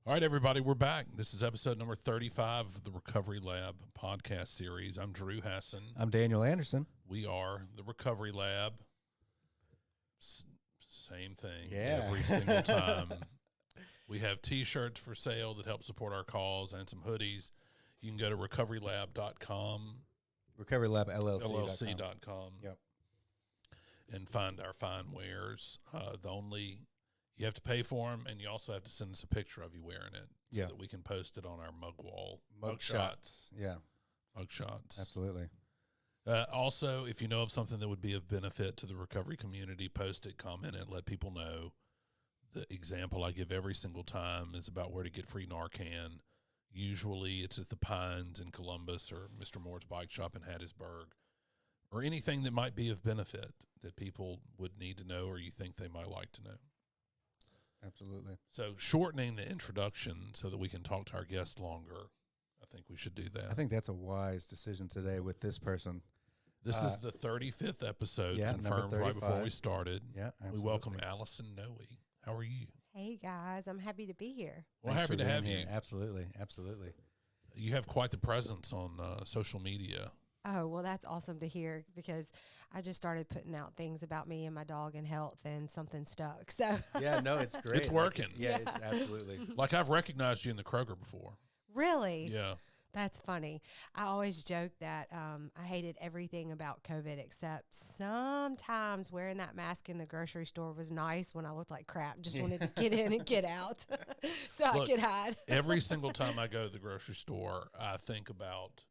All right, everybody, we're back. This is episode number 35 of the Recovery Lab podcast series. I'm Drew Hassan. I'm Daniel Anderson. We are the Recovery Lab. Same thing every single time. We have T-shirts for sale that help support our cause and some hoodies. You can go to recoverylab.com. RecoveryLabLLC.com. Yep. And find our fine wares. You have to pay for them, and you also have to send us a picture of you wearing it so that we can post it on our mug wall. Mug shots. Yeah. Mug shots. Absolutely. Also, if you know of something that would be of benefit to the recovery community, post it, comment it, let people know. The example I give every single time is about where to get free Narcan. Usually it's at the Pines in Columbus or Mr. Moore's Bike Shop in Hattiesburg, or anything that might be of benefit that people would need to know or you think they might like to know. Absolutely. So shortening the introduction so that we can talk to our guests longer, I think we should do that. I think that's a wise decision today with this person. This is the 35th episode, confirmed right before we started. Yeah, absolutely. We welcome Allison Nooe. How are you? Hey, guys. I'm happy to be here. Well, happy to have you. Absolutely. Absolutely. You have quite the presence on social media. Oh, well, that's awesome to hear because I just started putting out things about me and my dog and health, and something stuck. So yeah, no, it's great. It's working. It's absolutely. Like I've recognized you in the Kroger before. Really? Yeah. That's funny. I always joke that I hated everything about COVID except sometimes wearing that mask in the grocery store was nice when I looked like crap. Just wanted to get in and get out so I could hide. Every single time I go to the grocery store, I think about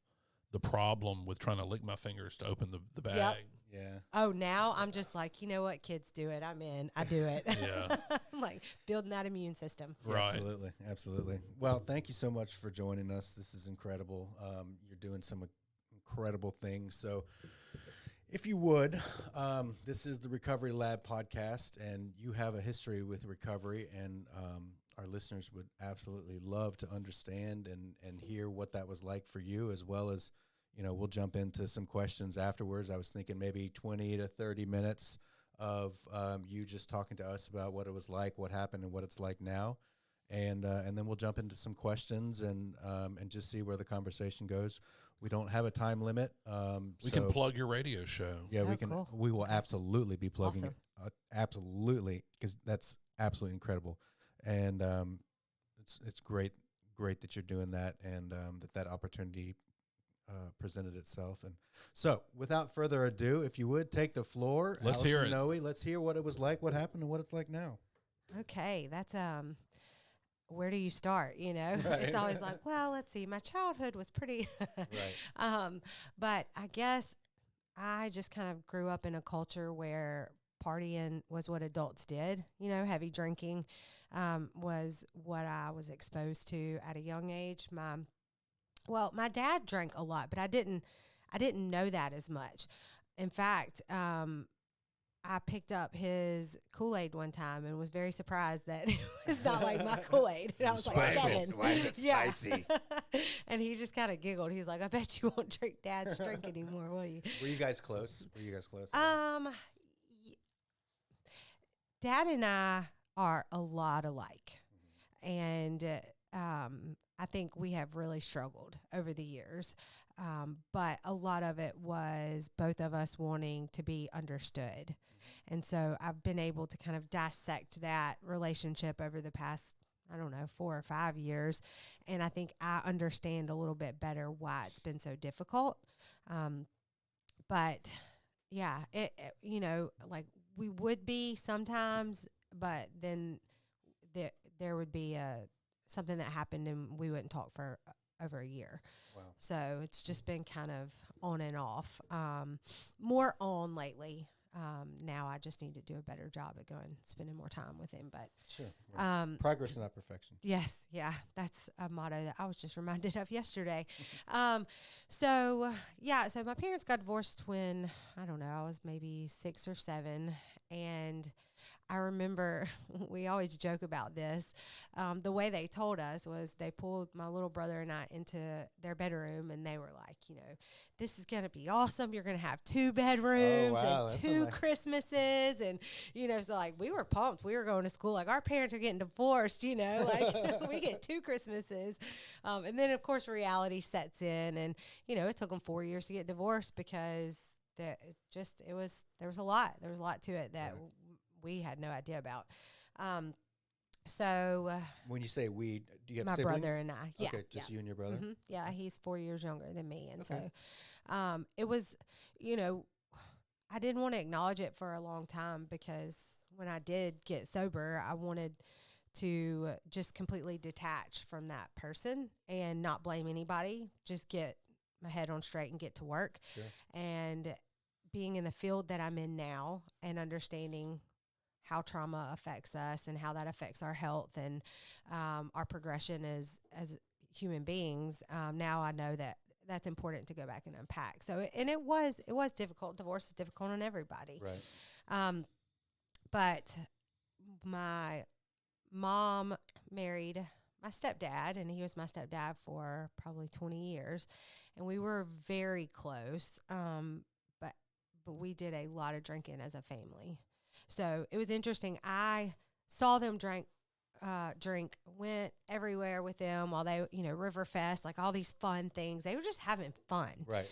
the problem with trying to lick my fingers to open the bag. Yep. Yeah. Oh, now I'm just like, you know what, kids do it. I'm in. I do it. Yeah. I'm like building that immune system. Right. Absolutely. Absolutely. Well, thank you so much for joining us. This is incredible. You're doing some incredible things. So if you would, this is the Recovery Lab podcast, and you have a history with recovery, and our listeners would absolutely love to understand and hear what that was like for you, as well as, we'll jump into some questions afterwards. I was thinking maybe 20 to 30 minutes of you just talking to us about what it was like, what happened, and what it's like now. And then we'll jump into some questions and just see where the conversation goes. We don't have a time limit. We can plug your radio show. Yeah, we can. Cool. We will absolutely be plugging Awesome. it. Absolutely, because that's absolutely incredible. And it's great that you're doing that, and that opportunity presented itself. And so, without further ado, if you would take the floor, Let's Allison hear it. Nooe, let's hear what it was like, what happened, and what it's like now. Okay, that's where do you start? Right. It's always like, well, let's see. My childhood was pretty, Right. but I guess I just kind of grew up in a culture where partying was what adults did. Heavy drinking was what I was exposed to at a young age. My dad drank a lot, but I didn't know that as much. In fact, I picked up his Kool-Aid one time and was very surprised that it was not like my Kool-Aid. And I was like 7. Why is it spicy? And he just kind of giggled. He's like, I bet you won't drink Dad's drink anymore, will you? Were you guys close? Dad and I are a lot alike. And I think we have really struggled over the years. But a lot of it was both of us wanting to be understood. And so I've been able to kind of dissect that relationship over the past, 4 or 5 years. And I think I understand a little bit better why it's been so difficult. But yeah, like we would be sometimes, but then there would be something that happened and we wouldn't talk for over a year. Wow. So it's just been kind of on and off, more on lately. Now I just need to do a better job at spending more time with him. But Sure. Progress, not perfection. yes, yeah, that's a motto that I was just reminded of yesterday. So my parents got divorced when, I was maybe 6 or 7. And I remember we always joke about this. The way they told us was they pulled my little brother and I into their bedroom, and they were like, this is going to be awesome. You're going to have 2 bedrooms and 2 Christmases. And, so like we were pumped. We were going to school. Like our parents are getting divorced, like we get 2 Christmases. And then, of course, reality sets in. And, it took them 4 years to get divorced because there was a lot. There was a lot to it that we had no idea about. So when you say we, do you have my siblings? brother and I, Okay, just you and your brother? Mm-hmm. Yeah, he's 4 years younger than me. And so it was, I didn't want to acknowledge it for a long time because when I did get sober, I wanted to just completely detach from that person and not blame anybody, just get my head on straight and get to work. Sure. And being in the field that I'm in now and understanding how trauma affects us and how that affects our health and our progression as human beings, now I know that that's important to go back and unpack. So, and it was difficult. Divorce is difficult on everybody. Right. But my mom married my stepdad, and he was my stepdad for probably 20 years, and we were very close. But we did a lot of drinking as a family. So it was interesting. I saw them drink, went everywhere with them while they, Riverfest, like all these fun things. They were just having fun. Right.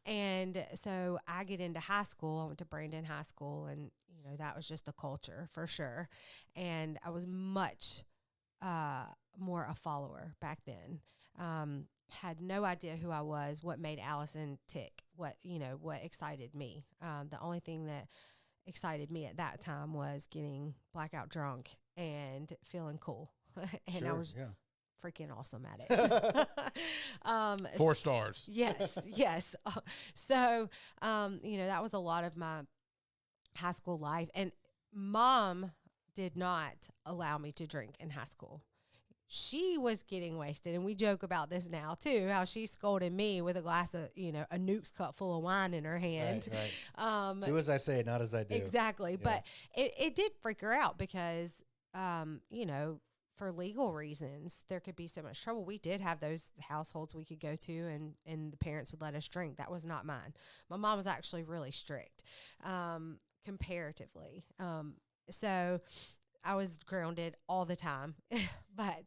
And so I get into high school. I went to Brandon High School, and, that was just the culture for sure. And I was much more a follower back then. Had no idea who I was, what made Allison tick, what excited me. The only thing that excited me at that time was getting blackout drunk and feeling cool. And sure, I was freaking awesome at it. 4 stars. Yes. So, that was a lot of my high school life. And Mom did not allow me to drink in high school. She was getting wasted, and we joke about this now too, how she scolded me with a glass of, a Nooe's cup full of wine in her hand. Right. Do as I say, not as I do. Exactly. Yeah. But it did freak her out because, for legal reasons, there could be so much trouble. We did have those households we could go to, and the parents would let us drink. That was not mine. My mom was actually really strict, comparatively. So I was grounded all the time. But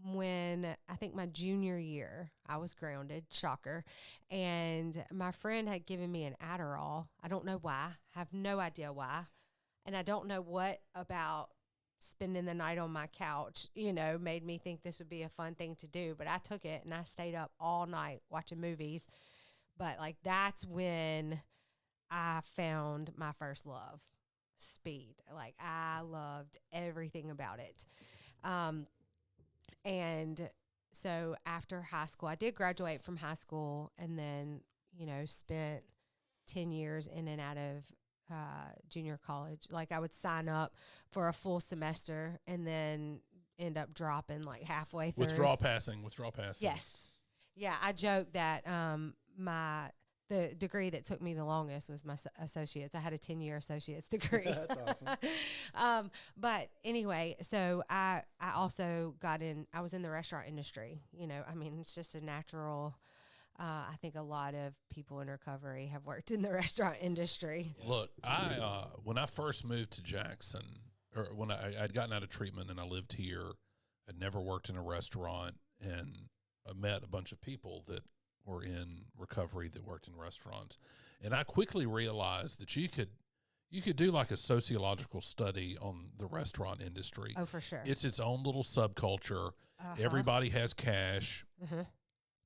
when I think my junior year, I was grounded, shocker. And my friend had given me an Adderall. I don't know why. I have no idea why. And I don't know what about spending the night on my couch, made me think this would be a fun thing to do. But I took it and I stayed up all night watching movies. But that's when I found my first love. Speed. Like I loved everything about it. And so after high school, I did graduate from high school and then, spent 10 years in and out of junior college. Like I would sign up for a full semester and then end up dropping like halfway through. Withdrawal passing. Yes. Yeah. I joke that the degree that took me the longest was my associates. I had a 10-year associate's degree. That's awesome. But anyway, so I also I was in the restaurant industry. It's just a natural, I think a lot of people in recovery have worked in the restaurant industry. Look, when I first moved to Jackson, or when I'd gotten out of treatment and I lived here, I'd never worked in a restaurant, and I met a bunch of people that were in recovery that worked in restaurants. And I quickly realized that you could do like a sociological study on the restaurant industry. Oh, for sure. It's its own little subculture. Everybody has cash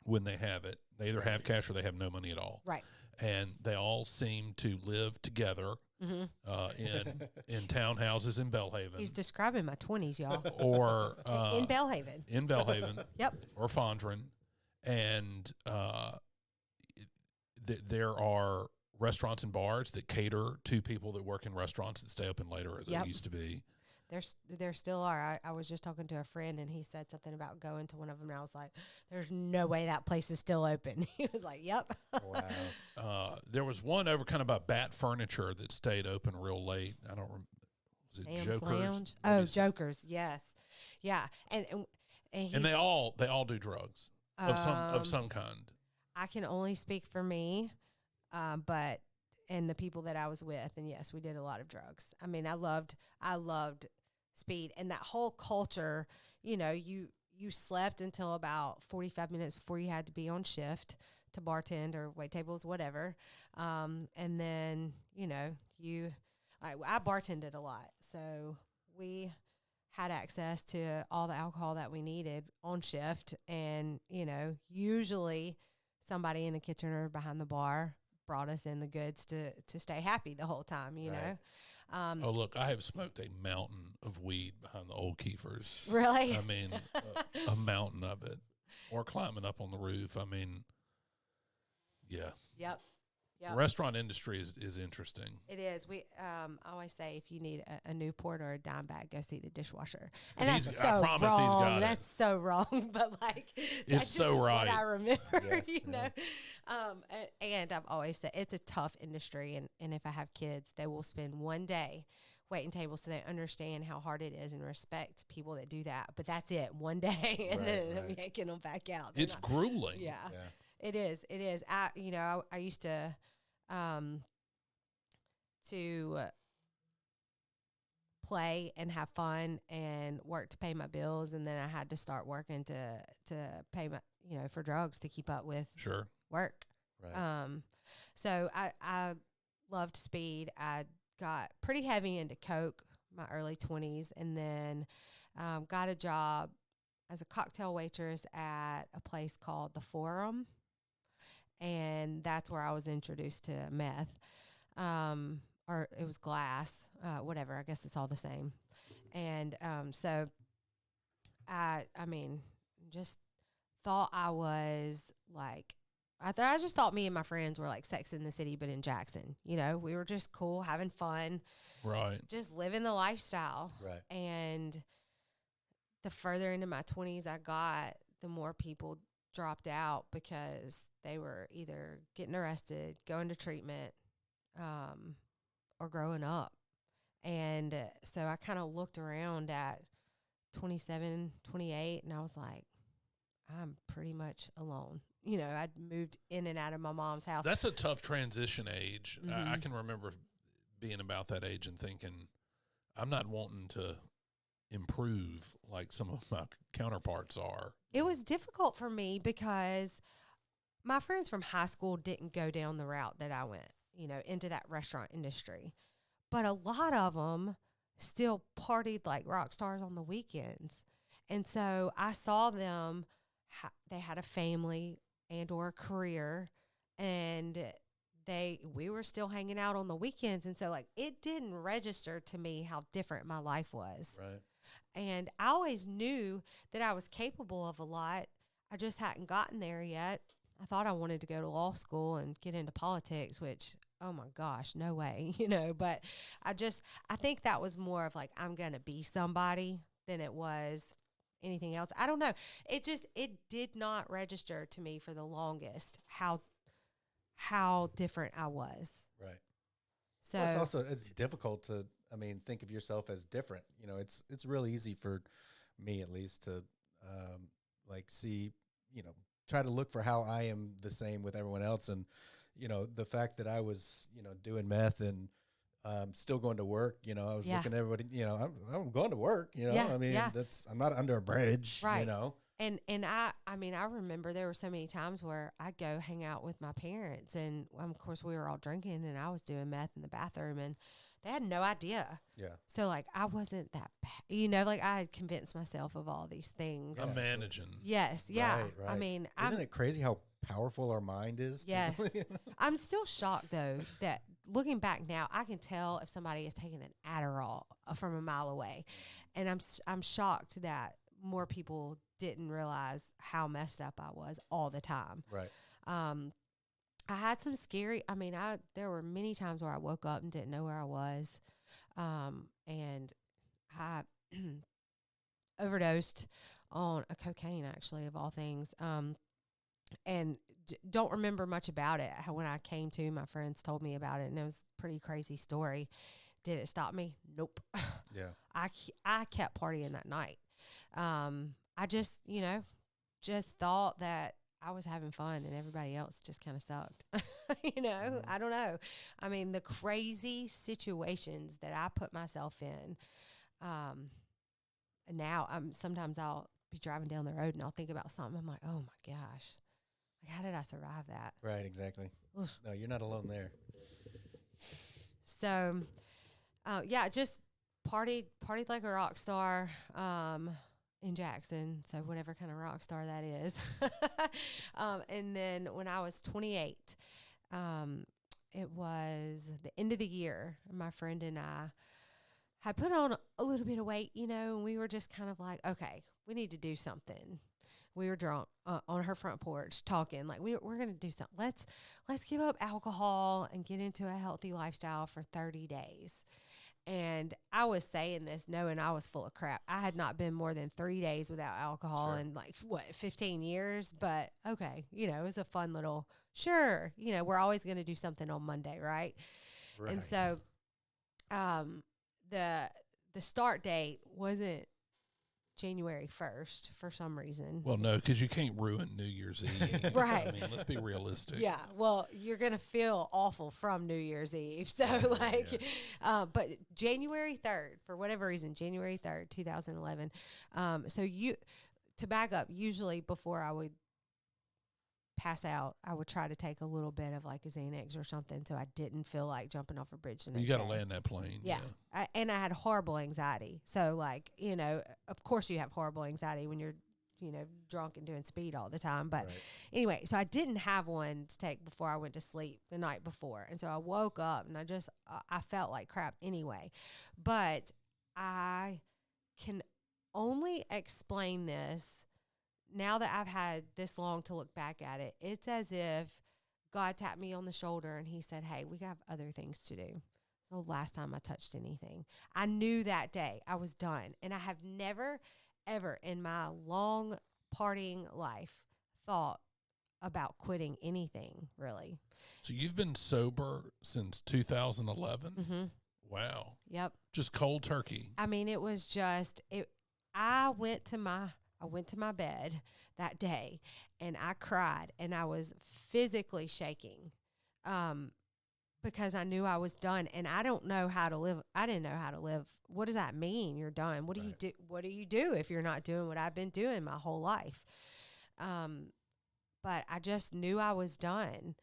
when they have it. They either have cash or they have no money at all. Right. And they all seem to live together in townhouses in Belhaven. He's describing my 20s, y'all. Or in Belhaven. In Belhaven. Yep. Or Fondren. And there are restaurants and bars that cater to people that work in restaurants that stay open later, or there used to be. There still are. I was just talking to a friend, and he said something about going to one of them, and I was like, there's no way that place is still open. He was like, yep. Wow. There was one over kind of by Bat Furniture that stayed open real late. I don't Is it Sam's Jokers? Lounge. What Oh, is it? Jokers. Yes. Yeah. And And they all do drugs of some kind. I can only speak for me, but and the people that I was with, and yes, we did a lot of drugs. I mean, I loved speed and that whole culture. You know, you slept until about 45 minutes before you had to be on shift to bartend or wait tables, whatever. And then I bartended a lot, so we had access to all the alcohol that we needed on shift, and usually somebody in the kitchen or behind the bar brought us in the goods to stay happy the whole time, you know. Oh, look, I have smoked a mountain of weed behind the old Keefers. Really? I mean, a mountain of it. Or climbing up on the roof. I mean, yeah. Yep. The restaurant industry is interesting. It is. We I always say if you need a Newport or a dime bag, go see the dishwasher. And I that's promise wrong. he's got it. That's so wrong, but like that's so just right. what I remember, Yeah, know. And I've always said it's a tough industry, and if I have kids, they will spend one day waiting tables so they understand how hard it is and respect people that do that. But that's it, one day, and then I'm yanking them back out. It's grueling. Yeah. It is. It is. I used to play and have fun and work to pay my bills, and then I had to start working to pay my for drugs to keep up with work. Right. So I loved speed. I got pretty heavy into coke my early 20s, and then got a job as a cocktail waitress at a place called the Forum. And that's where I was introduced to meth, or it was glass, whatever. I guess it's all the same. And so I mean, just thought I was like, I just thought me and my friends were like Sex in the City, but in Jackson. You know, we were just cool, having fun, right? Just living the lifestyle, right? And the further into my 20s I got, the more people dropped out because they were either getting arrested, going to treatment, or growing up. And so I kind of looked around at 27, 28, and I was like, I'm pretty much alone. You know, I'd moved in and out of my mom's house. That's a tough transition age. Mm-hmm. I can remember being about that age and thinking, I'm not wanting to improve like some of my counterparts are. It was difficult for me because my friends from high school didn't go down the route that I went, into that restaurant industry. But a lot of them still partied like rock stars on the weekends. And so I saw them, they had a family and or a career, and we were still hanging out on the weekends. And so like it didn't register to me how different my life was. Right. And I always knew that I was capable of a lot. I just hadn't gotten there yet. I thought I wanted to go to law school and get into politics, which, oh my gosh, no way, But I think that was more of like, I'm going to be somebody than it was anything else. I don't know. It did not register to me for the longest how different I was. Right. So well, it's difficult to, think of yourself as different. It's really easy for me, at least, to see, try to look for how I am the same with everyone else. And, the fact that I was, doing meth and still going to work, I was looking at everybody, I'm going to work, I'm not under a bridge, right. And I remember there were so many times where I'd go hang out with my parents, and of course we were all drinking, and I was doing meth in the bathroom, and they had no idea. Yeah. So like I wasn't that bad, like I had convinced myself of all these things. I'm managing. Yes. Yeah. Right. Isn't it crazy how powerful our mind is? Yes. I'm still shocked though that looking back now, I can tell if somebody is taking an Adderall from a mile away, and I'm shocked that more people didn't realize how messed up I was all the time. Right. I had some scary, there were many times where I woke up and didn't know where I was. And I overdosed on a cocaine, actually, of all things. And don't remember much about it. When I came to, my friends told me about it, and it was a pretty crazy story. Did it stop me? Nope. Yeah. I kept partying that night. I just, just thought that I was having fun and everybody else just kind of sucked. I don't know. I mean, the crazy situations that I put myself in. Now sometimes I'll be driving down the road and I'll think about something. I'm like, oh my gosh, like how did I survive that? Right. Exactly. Oof. No, you're not alone there. So, just partied like a rock star. In Jackson, so whatever kind of rock star that is. And then when I was 28, it was the end of the year. My friend and I had put on a little bit of weight, and we were just kind of like, okay, we need to do something. We were drunk on her front porch talking like we're going to do something. Let's give up alcohol and get into a healthy lifestyle for 30 days. And I was saying this knowing I was full of crap. I had not been more than 3 days without alcohol in 15 years. But okay, it was a fun little, sure, we're always going to do something on Monday, right? And so the start date wasn't January 1st for some reason. Well, no, because you can't ruin New Year's Eve. Right. I mean, let's be realistic. Yeah. Well, you're going to feel awful from New Year's Eve. So, but January 3rd, for whatever reason, January 3rd, 2011. To back up, usually before I would pass out, I would try to take a little bit of like a Xanax or something so I didn't feel like jumping off a bridge the next You got to day. land that plane. Yeah. And I had horrible anxiety. So, of course you have horrible anxiety when you're, drunk and doing speed all the time. But anyway, so I didn't have one to take before I went to sleep the night before. And so I woke up and I felt like crap anyway. But I can only explain this now that I've had this long to look back at it. It's as if God tapped me on the shoulder and he said, hey, we have other things to do. The last time I touched anything, I knew that day I was done. And I have never, ever in my long partying life thought about quitting anything, really. So you've been sober since 2011? Mm-hmm. Wow. Yep. Just cold turkey. I mean, it was just, I went to my bed that day and I cried and I was physically shaking. Because I knew I was done and I don't know how to live. I didn't know how to live. What does that mean? You're done. What do you do? What do you do if you're not doing what I've been doing my whole life? But I just knew I was done.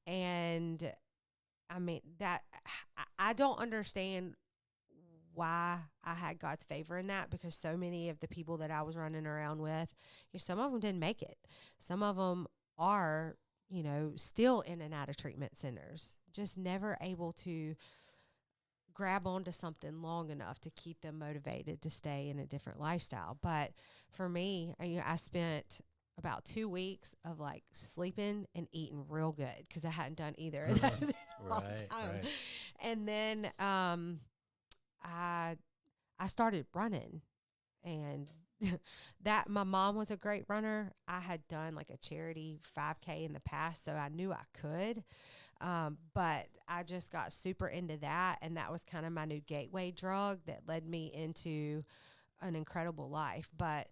And I mean that I don't understand why I had God's favor in that, because so many of the people that I was running around with, some of them didn't make it. Some of them are, still in and out of treatment centers, just never able to grab onto something long enough to keep them motivated to stay in a different lifestyle. But for me, I spent about 2 weeks of like sleeping and eating real good because I hadn't done either of those in a long time. Right. And then I started running, and that my mom was a great runner. I had done like a charity 5K in the past, so I knew I could. But I just got super into that, and that was kind of my new gateway drug that led me into an incredible life. But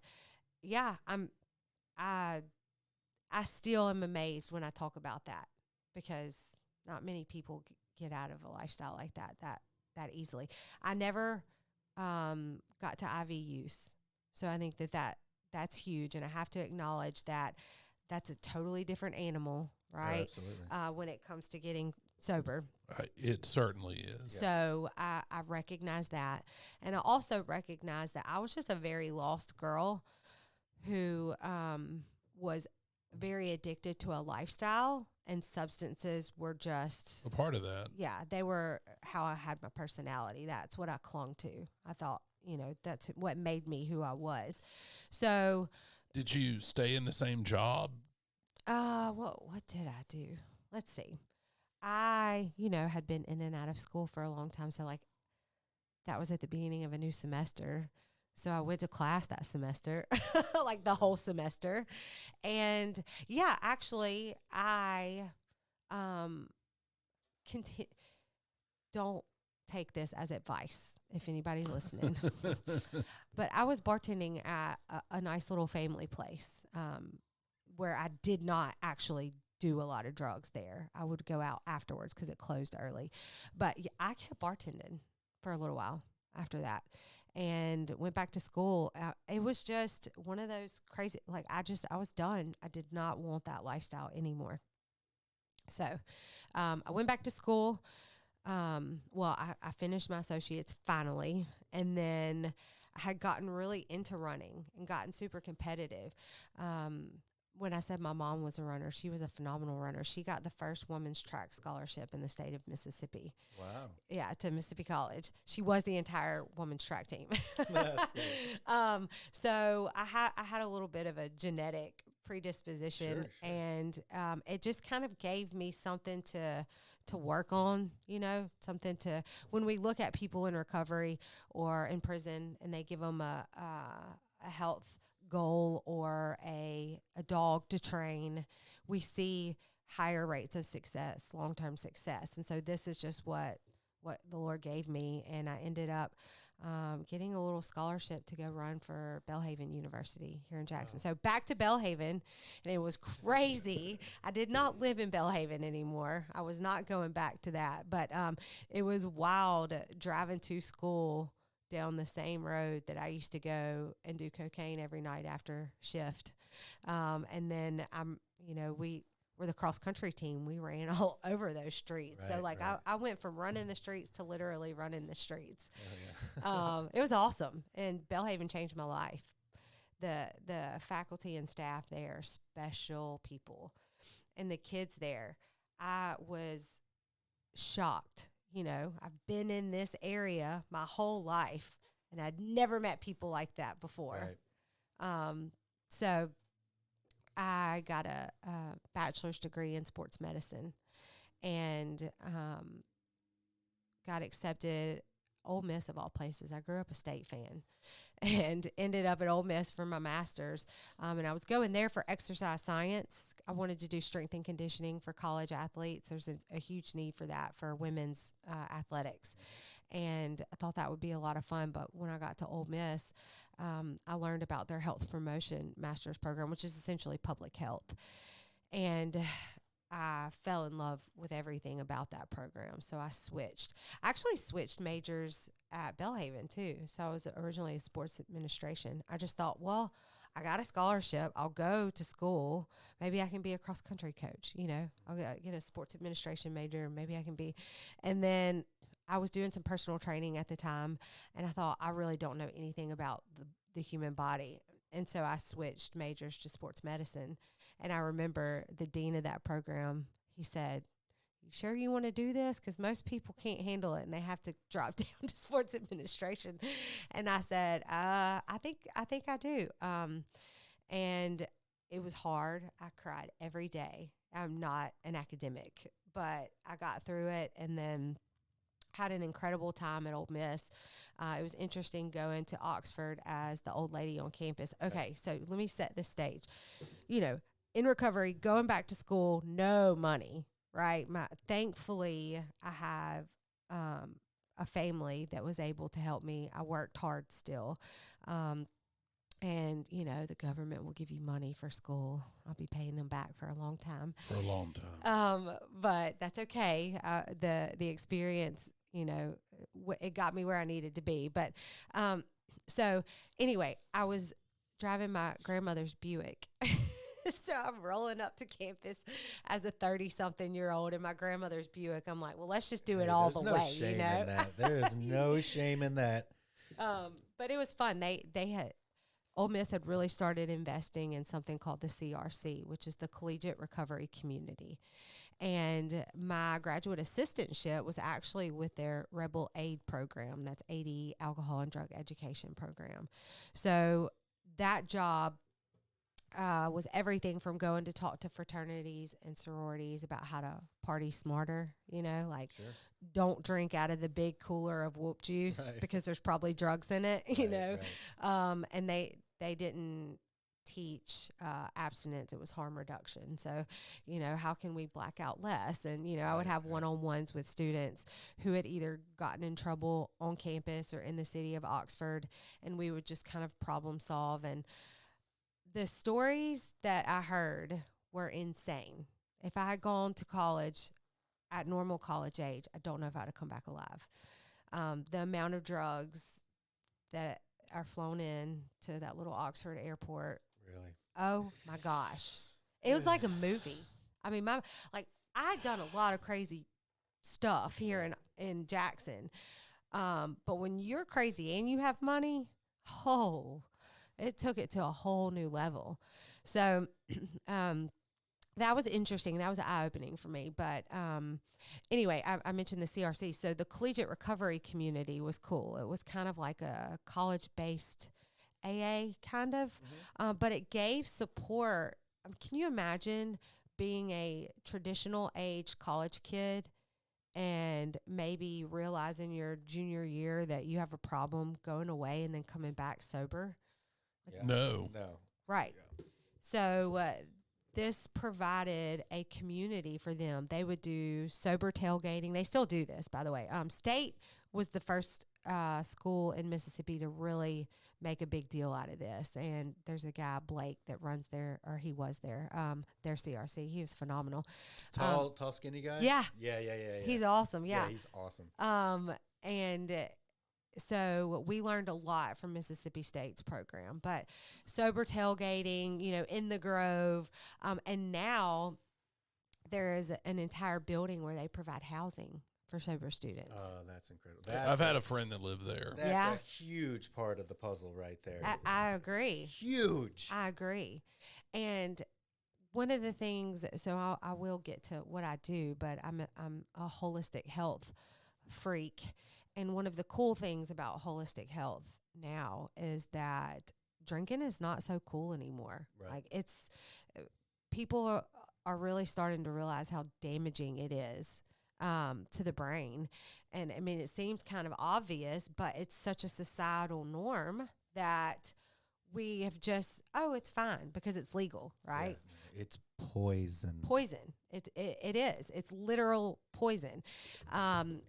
yeah, I still am amazed when I talk about that, because not many people get out of a lifestyle like that easily. I never got to IV use. So I think that's huge. And I have to acknowledge that that's a totally different animal, right? Absolutely. When it comes to getting sober. It certainly is. So I recognize that. And I also recognize that I was just a very lost girl who was very addicted to a lifestyle, and substances were just a part of that. Yeah, they were how I had my personality. That's what I clung to. I thought, that's what made me who I was. So, did you stay in the same job? What did I do? Let's see. I, had been in and out of school for a long time. So like that was at the beginning of a new semester. So I went to class that semester, like the whole semester. And yeah, actually I don't take this as advice if anybody's listening. But I was bartending at a nice little family place where I did not actually do a lot of drugs there. I would go out afterwards because it closed early. But I kept bartending for a little while after that and went back to school. It was just one of those crazy, like I was done. I did not want that lifestyle anymore. So I went back to school. I finished my associates finally, and then I had gotten really into running and gotten super competitive. When I said my mom was a runner, she was a phenomenal runner. She got the first women's track scholarship in the state of Mississippi. Wow. Yeah, to Mississippi College. She was the entire women's track team. That's great. So I had a little bit of a genetic predisposition, Sure. and it just kind of gave me something to work on, something to, when we look at people in recovery or in prison and they give them a health goal or a dog to train, we see higher rates of success, long-term success. And so this is just what the Lord gave me. And I ended up getting a little scholarship to go run for Belhaven University here in Jackson. Wow. So back to Belhaven, and it was crazy. I did not live in Belhaven anymore. I was not going back to that. But it was wild driving to school down the same road that I used to go and do cocaine every night after shift. And then we were the cross country team. We ran all over those streets. Right, so like right. I went from running the streets to literally running the streets. Oh, yeah. It was awesome. And Belhaven changed my life. The faculty and staff there, special people. And the kids there, I was shocked. I've been in this area my whole life, and I'd never met people like that before. Right. So I got a bachelor's degree in sports medicine, and got accepted Ole Miss of all places. I grew up a State fan and ended up at Ole Miss for my master's. And I was going there for exercise science. I wanted to do strength and conditioning for college athletes. There's a huge need for that for women's athletics. And I thought that would be a lot of fun. But when I got to Ole Miss, I learned about their health promotion master's program, which is essentially public health. And I fell in love with everything about that program. So I switched. I actually switched majors at Belhaven too. So I was originally a sports administration. I just thought, well, I got a scholarship. I'll go to school. Maybe I can be a cross country coach. I'll get a sports administration major. Maybe I can be. And then I was doing some personal training at the time, and I thought, I really don't know anything about the human body. And so I switched majors to sports medicine. And I remember the dean of that program, he said, "You sure you want to do this? Because most people can't handle it and they have to drop down to sports administration." And I said, I think I do. And it was hard. I cried every day. I'm not an academic, but I got through it and then had an incredible time at Ole Miss. It was interesting going to Oxford as the old lady on campus. Okay, so let me set the stage. In recovery, going back to school, no money, right? Thankfully, I have a family that was able to help me. I worked hard still. And, the government will give you money for school. I'll be paying them back for a long time. For a long time. But that's okay. The experience, it got me where I needed to be. But so anyway, I was driving my grandmother's Buick. So I'm rolling up to campus as a 30-something-year-old in my grandmother's Buick. I'm like, well, let's just do it all the way, Shame in that. There is no shame in that. But it was fun. Ole Miss had really started investing in something called the CRC, which is the Collegiate Recovery Community. And my graduate assistantship was actually with their Rebel Aid program. That's AD, Alcohol and Drug Education program. So that job was everything from going to talk to fraternities and sororities about how to party smarter, Sure. don't drink out of the big cooler of whoop juice Right. because there's probably drugs in it, Right. And they didn't teach abstinence. It was harm reduction. So, how can we black out less? And, I would have one-on-ones with students who had either gotten in trouble on campus or in the city of Oxford, and we would just kind of problem solve. And the stories that I heard were insane. If I had gone to college at normal college age, I don't know if I'd have come back alive. The amount of drugs that are flown in to that little Oxford airport. Really? Oh my gosh. It was like a movie. I mean, I'd done a lot of crazy stuff here in Jackson. But when you're crazy and you have money, it took it to a whole new level. So, that was interesting. That was eye-opening for me. But anyway, I mentioned the CRC. So the collegiate recovery community was cool. It was kind of like a college-based AA kind of, but it gave support. Can you imagine being a traditional age college kid and maybe realizing your junior year that you have a problem going away and then coming back sober? No. Right. Yeah. So this provided a community for them. They would do sober tailgating. They still do this, by the way. State was the first school in Mississippi to really make a big deal out of this. And there's a guy, Blake, that runs their CRC. He was phenomenal. Tall, skinny guy? Yeah. Yeah. He's awesome. Yeah. He's awesome. So we learned a lot from Mississippi State's program, but sober tailgating, in the Grove. And now there is an entire building where they provide housing for sober students. Oh, that's incredible. I've had a friend that lived there. That's a huge part of the puzzle right there. I agree. Huge. I agree. And one of the things, so I will get to what I do, but I'm a holistic health freak. And one of the cool things about holistic health now is that drinking is not so cool anymore. Right. Like people are really starting to realize how damaging it is to the brain. And I mean, it seems kind of obvious, but it's such a societal norm that we have just, it's fine because it's legal, right? Yeah. It's poison. It is. It's literal poison.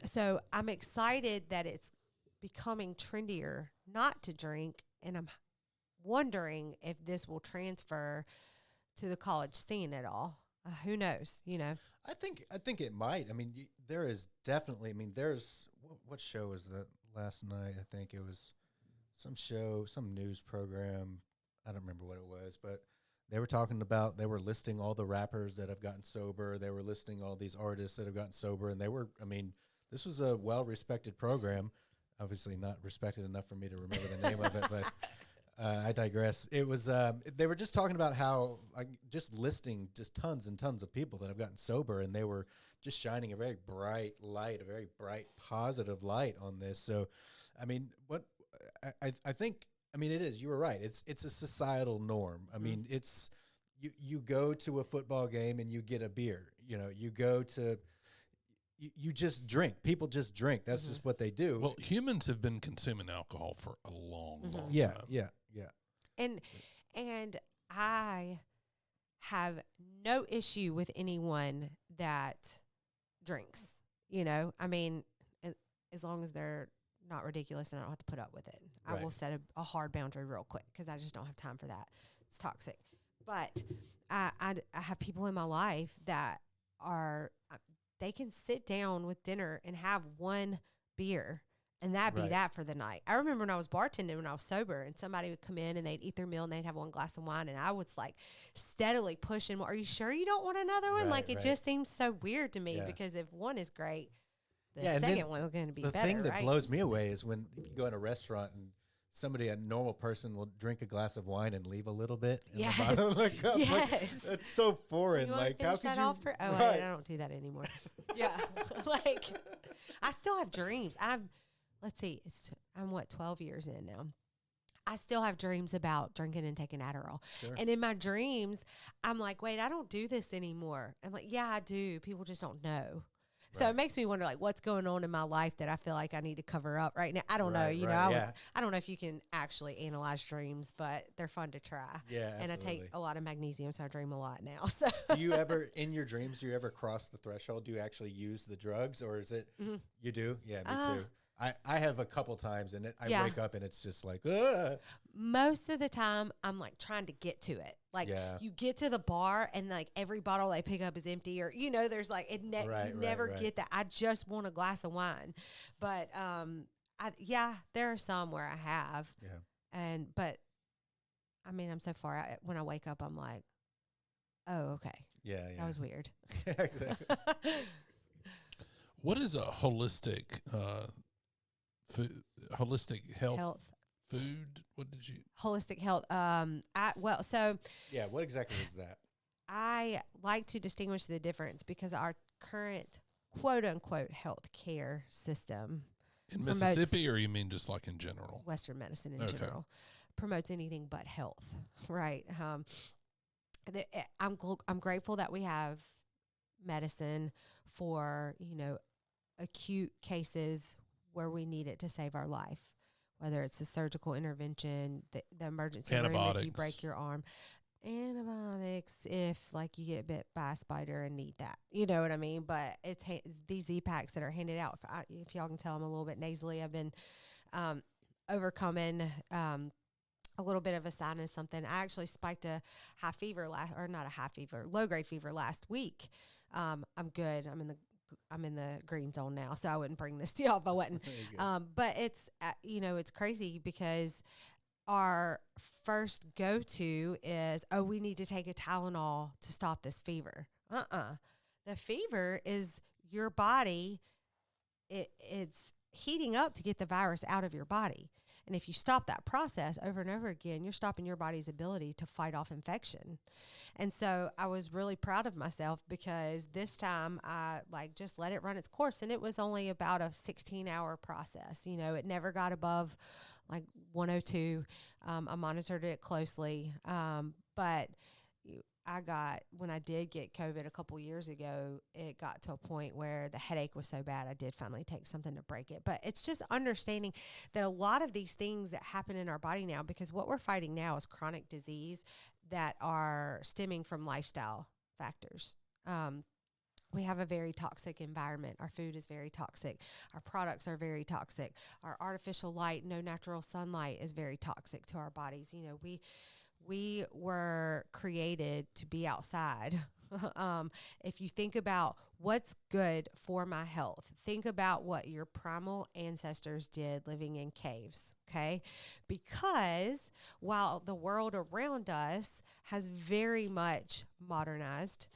So I'm excited that it's becoming trendier not to drink, and I'm wondering if this will transfer to the college scene at all. Who knows? I think it might. I mean, there is definitely. I mean, there's what show was that last night? I think it was some show, some news program. I don't remember what it was, but they were listing all the rappers that have gotten sober. They were listing all these artists that have gotten sober, and this was a well-respected program. Obviously not respected enough for me to remember the name of it, but I digress. It was, they were just talking about how, just listing just tons and tons of people that have gotten sober, and they were just shining a very bright light, a very bright, positive light on this. So, I mean, I think, it is. You were right. It's a societal norm. I mean, it's you go to a football game and you get a beer. You go to you just drink. People just drink. That's just what they do. Well, humans have been consuming alcohol for a long time. Yeah. And I have no issue with anyone that drinks. I mean, as long as they're not ridiculous and I don't have to put up with it. Right. I will set a hard boundary real quick because I just don't have time for that. It's toxic. But I have people in my life that they can sit down with dinner and have one beer and that be that for the night. I remember when I was bartending when I was sober and somebody would come in and they'd eat their meal and they'd have one glass of wine and I was steadily pushing, are you sure you don't want another one? It just seems so weird to me because if one is great, the second one is going to be better. The thing that blows me away is when you go in a restaurant and a normal person will drink a girl of wine and leave a little bit in the bottom of the cup. Yes. That's so foreign. How could you? I don't do that anymore. Yeah. I still have dreams. Let's see, I'm 12 years in now. I still have dreams about drinking and taking Adderall. Sure. And in my dreams, I'm like, wait, I don't do this anymore. I'm like, yeah, I do. People just don't know. So it makes me wonder, like, what's going on in my life that I feel like I need to cover up right now. I don't know. You know, I don't know if you can actually analyze dreams, but they're fun to try. Yeah, and absolutely. I take a lot of magnesium, so I dream a lot now. So do you ever, in your dreams, do you ever cross the threshold? Do you actually use the drugs, or is it you do? Yeah, me too. I have a couple times, and I wake up and it's just like, ugh. Most of the time, I'm like trying to get to it. Like you get to the bar, and like every bottle they pick up is empty, or you know, there's like you never get that. I just want a glass of wine, but there are some where I have, but I mean, I'm so far out. When I wake up, I'm like, oh, okay, that was weird. Exactly. What is a holistic holistic health food? What did you holistic health? What exactly is that? I like to distinguish the difference because our current quote unquote health care system in Mississippi, or you mean just like in general? Western medicine in general promotes anything but health, right? I'm grateful that we have medicine for, you know, acute cases where we need it to save our life, whether it's a surgical intervention, the emergency room if you break your arm, antibiotics if like you get bit by a spider and need that, you know what I mean? But it's these Z-packs that are handed out. If y'all can tell, I'm a little bit nasally. I've been overcoming a little bit of a sinus something. I actually spiked a low grade fever last week. I'm good. I'm in the green zone now, so I wouldn't bring this to y'all if I wasn't. But it's it's crazy because our first go-to is, we need to take a Tylenol to stop this fever. The fever is your body. It's heating up to get the virus out of your body. And if you stop that process over and over again, you're stopping your body's ability to fight off infection. And so I was really proud of myself because this time I just let it run its course. And it was only about a 16-hour process. You know, it never got above 102. I monitored it closely. But when I did get COVID a couple years ago, it got to a point where the headache was so bad, I did finally take something to break it. But it's just understanding that a lot of these things that happen in our body now, because what we're fighting now is chronic disease that are stemming from lifestyle factors. We have a very toxic environment. Our food is very toxic. Our products are very toxic. Our artificial light, no natural sunlight is very toxic to our bodies. You know, we were created to be outside. If you think about what's good for my health, think about what your primal ancestors did living in caves, okay? Because while the world around us has very much modernized,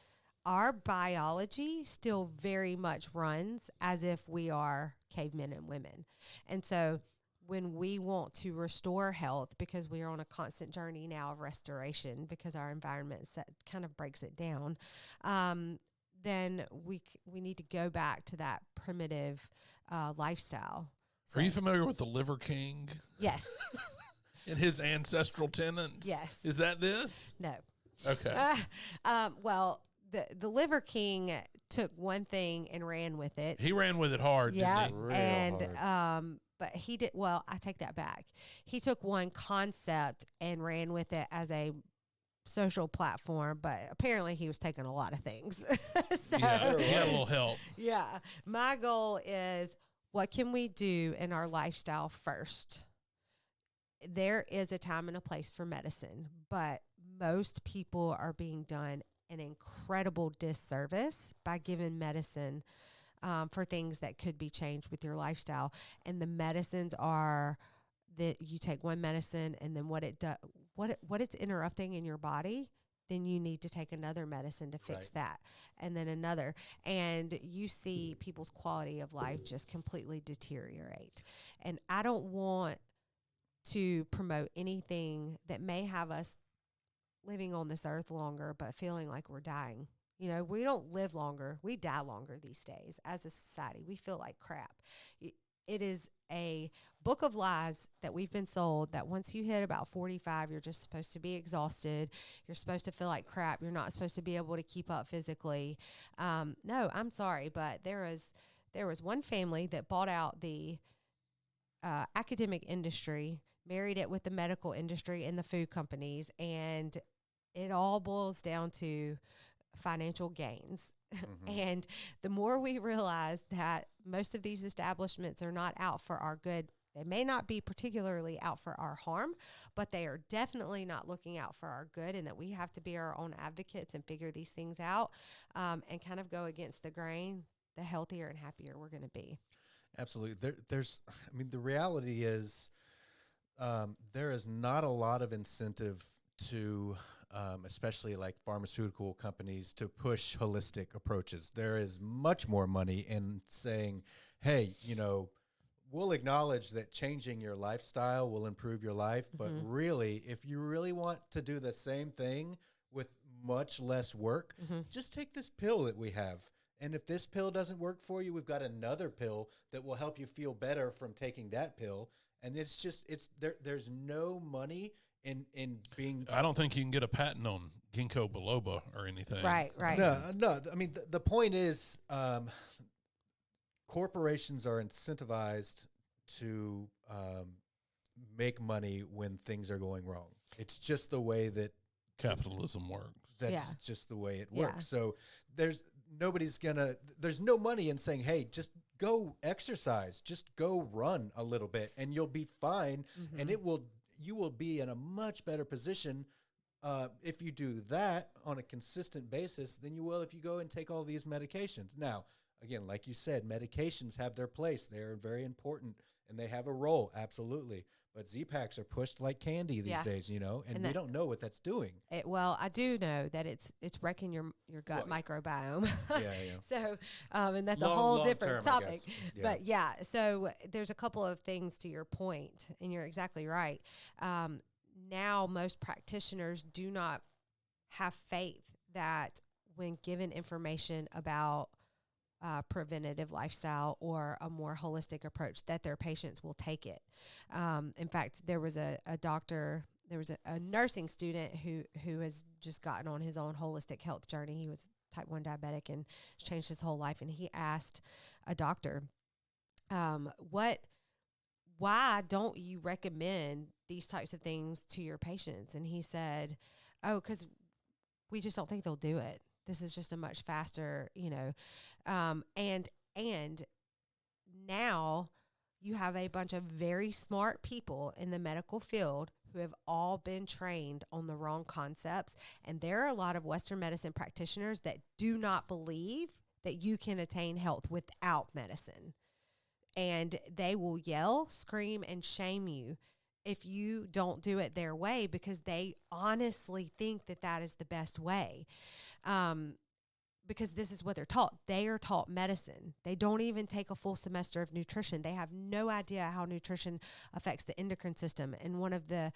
our biology still very much runs as if we are cavemen and women. And so when we want to restore health, because we are on a constant journey now of restoration because our environment kind of breaks it down, then we need to go back to that primitive lifestyle. Are you familiar with the Liver King? Yes. And his ancestral tenants? Yes. Is that this? No. Okay. Well, the Liver King took one thing and ran with it. He ran with it hard, didn't he? Real hard. But he did, well, I take that back. He took one concept and ran with it as a social platform, but apparently he was taking a lot of things. So, he had a little help. Yeah. My goal is, what can we do in our lifestyle first? There is a time and a place for medicine, but most people are being done an incredible disservice by giving medicine for things that could be changed with your lifestyle. And the medicines are that you take one medicine, and then what it's interrupting in your body, then you need to take another medicine to fix that, and then another. And you see people's quality of life just completely deteriorate. And I don't want to promote anything that may have us living on this earth longer, but feeling like we're dying. You know, we don't live longer. We die longer these days as a society. We feel like crap. it is a book of lies that we've been sold, that once you hit about 45, you're just supposed to be exhausted. You're supposed to feel like crap. You're not supposed to be able to keep up physically. No, I'm sorry, but there was one family that bought out the academic industry, married it with the medical industry and the food companies, and it all boils down to financial gains. And the more we realize that most of these establishments are not out for our good, they may not be particularly out for our harm, but they are definitely not looking out for our good, and that we have to be our own advocates and figure these things out, and kind of go against the grain, the healthier and happier we're going to be. Absolutely. The reality is there is not a lot of incentive to, especially like pharmaceutical companies, to push holistic approaches. There is much more money in saying, hey, we'll acknowledge that changing your lifestyle will improve your life, but really, if you really want to do the same thing with much less work, just take this pill that we have. And if this pill doesn't work for you, we've got another pill that will help you feel better from taking that pill. And there's no money in being. I don't think you can get a patent on ginkgo biloba or anything. Right. No. I mean, the point is, corporations are incentivized to make money when things are going wrong. It's just the way that capitalism works. That's just the way it works. So there's no money in saying, hey, just go exercise, just go run a little bit and you'll be fine. And you will be in a much better position if you do that on a consistent basis than you will if you go and take all these medications. Now, again, like you said, medications have their place. They're very important and they have a role. Absolutely. But Z-Packs are pushed like candy these days, and we don't know what that's doing. I do know that it's wrecking your gut microbiome. So, and that's a whole different topic. But so there's a couple of things to your point, and you're exactly right. Now most practitioners do not have faith that when given information about preventative lifestyle or a more holistic approach, that their patients will take it. In fact, there was a doctor, there was a nursing student who has just gotten on his own holistic health journey. He was type 1 diabetic and changed his whole life. And he asked a doctor, why don't you recommend these types of things to your patients? And he said, oh, because we just don't think they'll do it. This is just a much faster, and now you have a bunch of very smart people in the medical field who have all been trained on the wrong concepts. And there are a lot of Western medicine practitioners that do not believe that you can attain health without medicine. And they will yell, scream, and shame you if you don't do it their way, because they honestly think that that is the best way. Because this is what they're taught. They are taught medicine. They don't even take a full semester of nutrition. They have no idea how nutrition affects the endocrine system. And one of the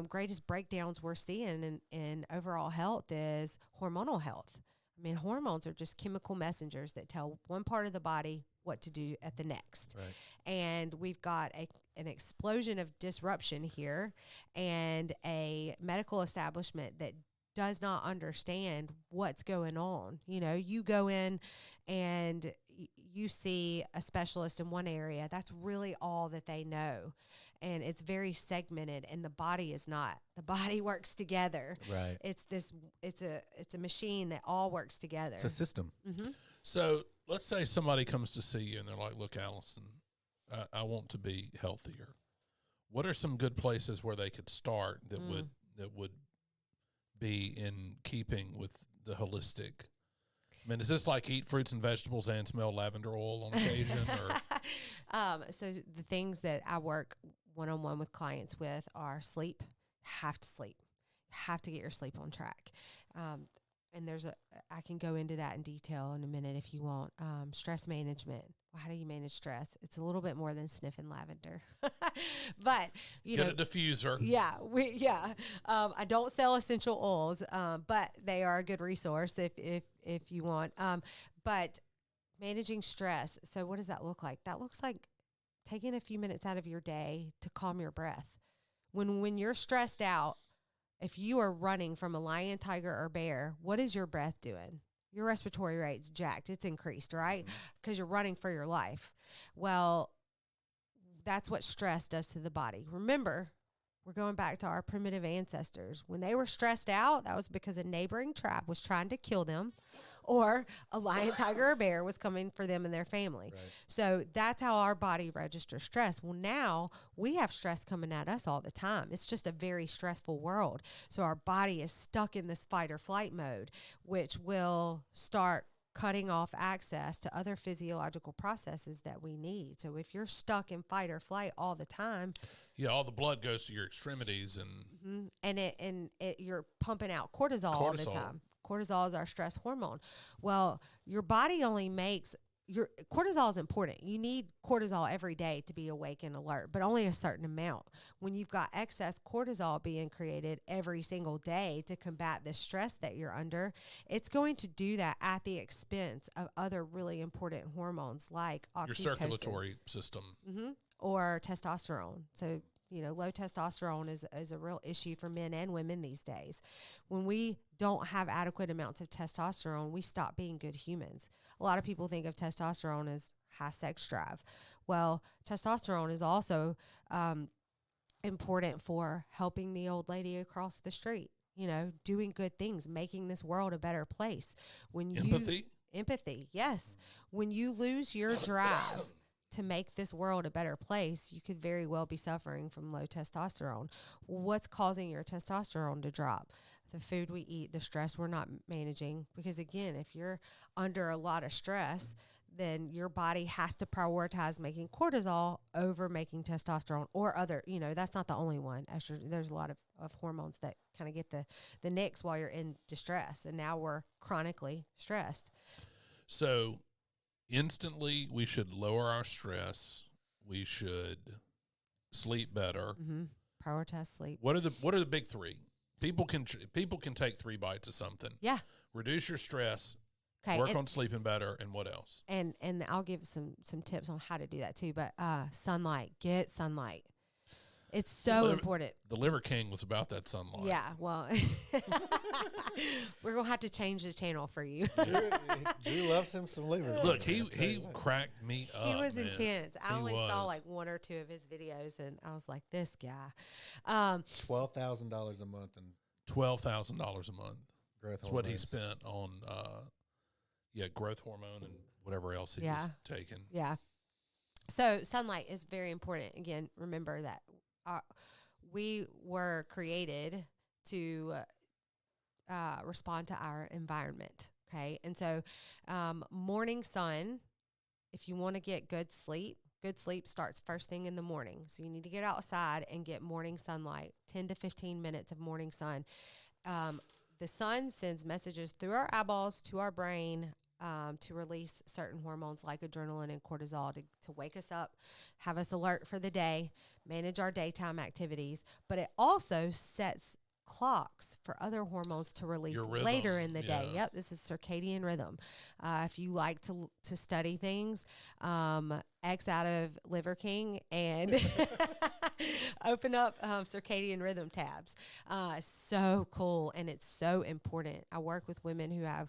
greatest breakdowns we're seeing in overall health is hormonal health. I mean, hormones are just chemical messengers that tell one part of the body what to do at the next. Right. And we've got an explosion of disruption here, and a medical establishment that does not understand what's going on. You go in and you see a specialist in one area. That's really all that they know. And it's very segmented, and the body is not. The body works together. Right. It's a machine that all works together. It's a system. Mm-hmm. So let's say somebody comes to see you and they're like, look, Allison, I want to be healthier. What are some good places where they could start that would be in keeping with the holistic? I mean, is this like eat fruits and vegetables and smell lavender oil on occasion? Or? So the things that I work one-on-one with clients with are sleep. Have to sleep. Have to get your sleep on track. And I can go into that in detail in a minute if you want. Stress management. Well, how do you manage stress? It's a little bit more than sniffing lavender, but get a diffuser. Yeah, I don't sell essential oils, but they are a good resource if you want. But managing stress. So what does that look like? That looks like taking a few minutes out of your day to calm your breath. When you're stressed out, if you are running from a lion, tiger, or bear, what is your breath doing? Your respiratory rate's jacked. It's increased, right? Because you're running for your life. Well, that's what stress does to the body. Remember, we're going back to our primitive ancestors. When they were stressed out, that was because a neighboring tribe was trying to kill them, or a lion, tiger, or bear was coming for them and their family. Right. So that's how our body registers stress. Well, now we have stress coming at us all the time. It's just a very stressful world. So our body is stuck in this fight or flight mode, which will start cutting off access to other physiological processes that we need. So if you're stuck in fight or flight all the time, all the blood goes to your extremities, and you're pumping out cortisol all the time. Cortisol is our stress hormone. Well, your body only makes cortisol is important. You need cortisol every day to be awake and alert, but only a certain amount. When you've got excess cortisol being created every single day to combat the stress that you're under, it's going to do that at the expense of other really important hormones like oxytocin. Your circulatory system. Or testosterone. So, low testosterone is a real issue for men and women these days. When we don't have adequate amounts of testosterone, we stop being good humans. A lot of people think of testosterone as high sex drive. Well, testosterone is also important for helping the old lady across the street, doing good things, making this world a better place. Empathy, yes. When you lose your drive to make this world a better place, you could very well be suffering from low testosterone. What's causing your testosterone to drop? The food we eat, the stress we're not managing. Because again, if you're under a lot of stress, then your body has to prioritize making cortisol over making testosterone or other, that's not the only one. There's a lot of hormones that kind of get the nicks while you're in distress. And now we're chronically stressed. So instantly, we should lower our stress. We should sleep better. Prioritize sleep. What are the big three? People can take 3 bites of something. Yeah. Reduce your stress. Okay. Work on sleeping better, and what else? And I'll give some tips on how to do that too. But sunlight, get sunlight. It's so important. The Liver King was about that sunlight. Yeah, well, we're going to have to change the channel for you. Drew loves him some liver. Look, he cracked me up. He was man. intense. I only saw like 1 or 2 of his videos, and I was like, this guy. $12,000 a month and $12,000 a month. Growth That's hormones. what he spent on, growth hormone and whatever else he was taking. Yeah. So sunlight is very important. Again, remember that we were created to respond to our environment, okay? And so morning sun, if you want to get good sleep starts first thing in the morning. So you need to get outside and get morning sunlight, 10 to 15 minutes of morning sun. The sun sends messages through our eyeballs to our brain to release certain hormones like adrenaline and cortisol to wake us up, have us alert for the day, manage our daytime activities. But it also sets clocks for other hormones to release later in the day. Yep, this is circadian rhythm. If you like to study things, X out of Liver King and open up circadian rhythm tabs. So cool, and it's so important. I work with women who have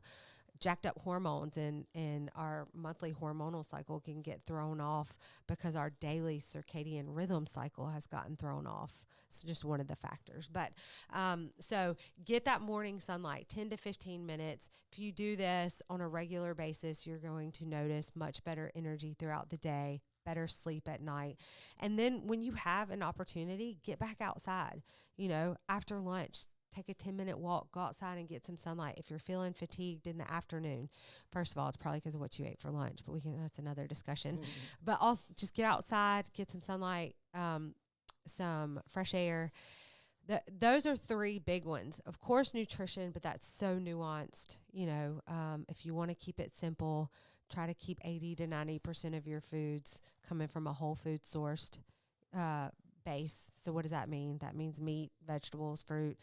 jacked up hormones, and our monthly hormonal cycle can get thrown off because our daily circadian rhythm cycle has gotten thrown off. It's just one of the factors. But so get that morning sunlight, 10 to 15 minutes. If you do this on a regular basis, you're going to notice much better energy throughout the day, better sleep at night. And then when you have an opportunity, get back outside. After lunch, take a 10-minute walk, go outside and get some sunlight. If you're feeling fatigued in the afternoon, first of all, it's probably because of what you ate for lunch, but that's another discussion. But also just get outside, get some sunlight, some fresh air. Those are 3 big ones. Of course, nutrition, but that's so nuanced. If you want to keep it simple, try to keep 80 to 90% of your foods coming from a whole food sourced base. So what does that mean? That means meat, vegetables, fruit,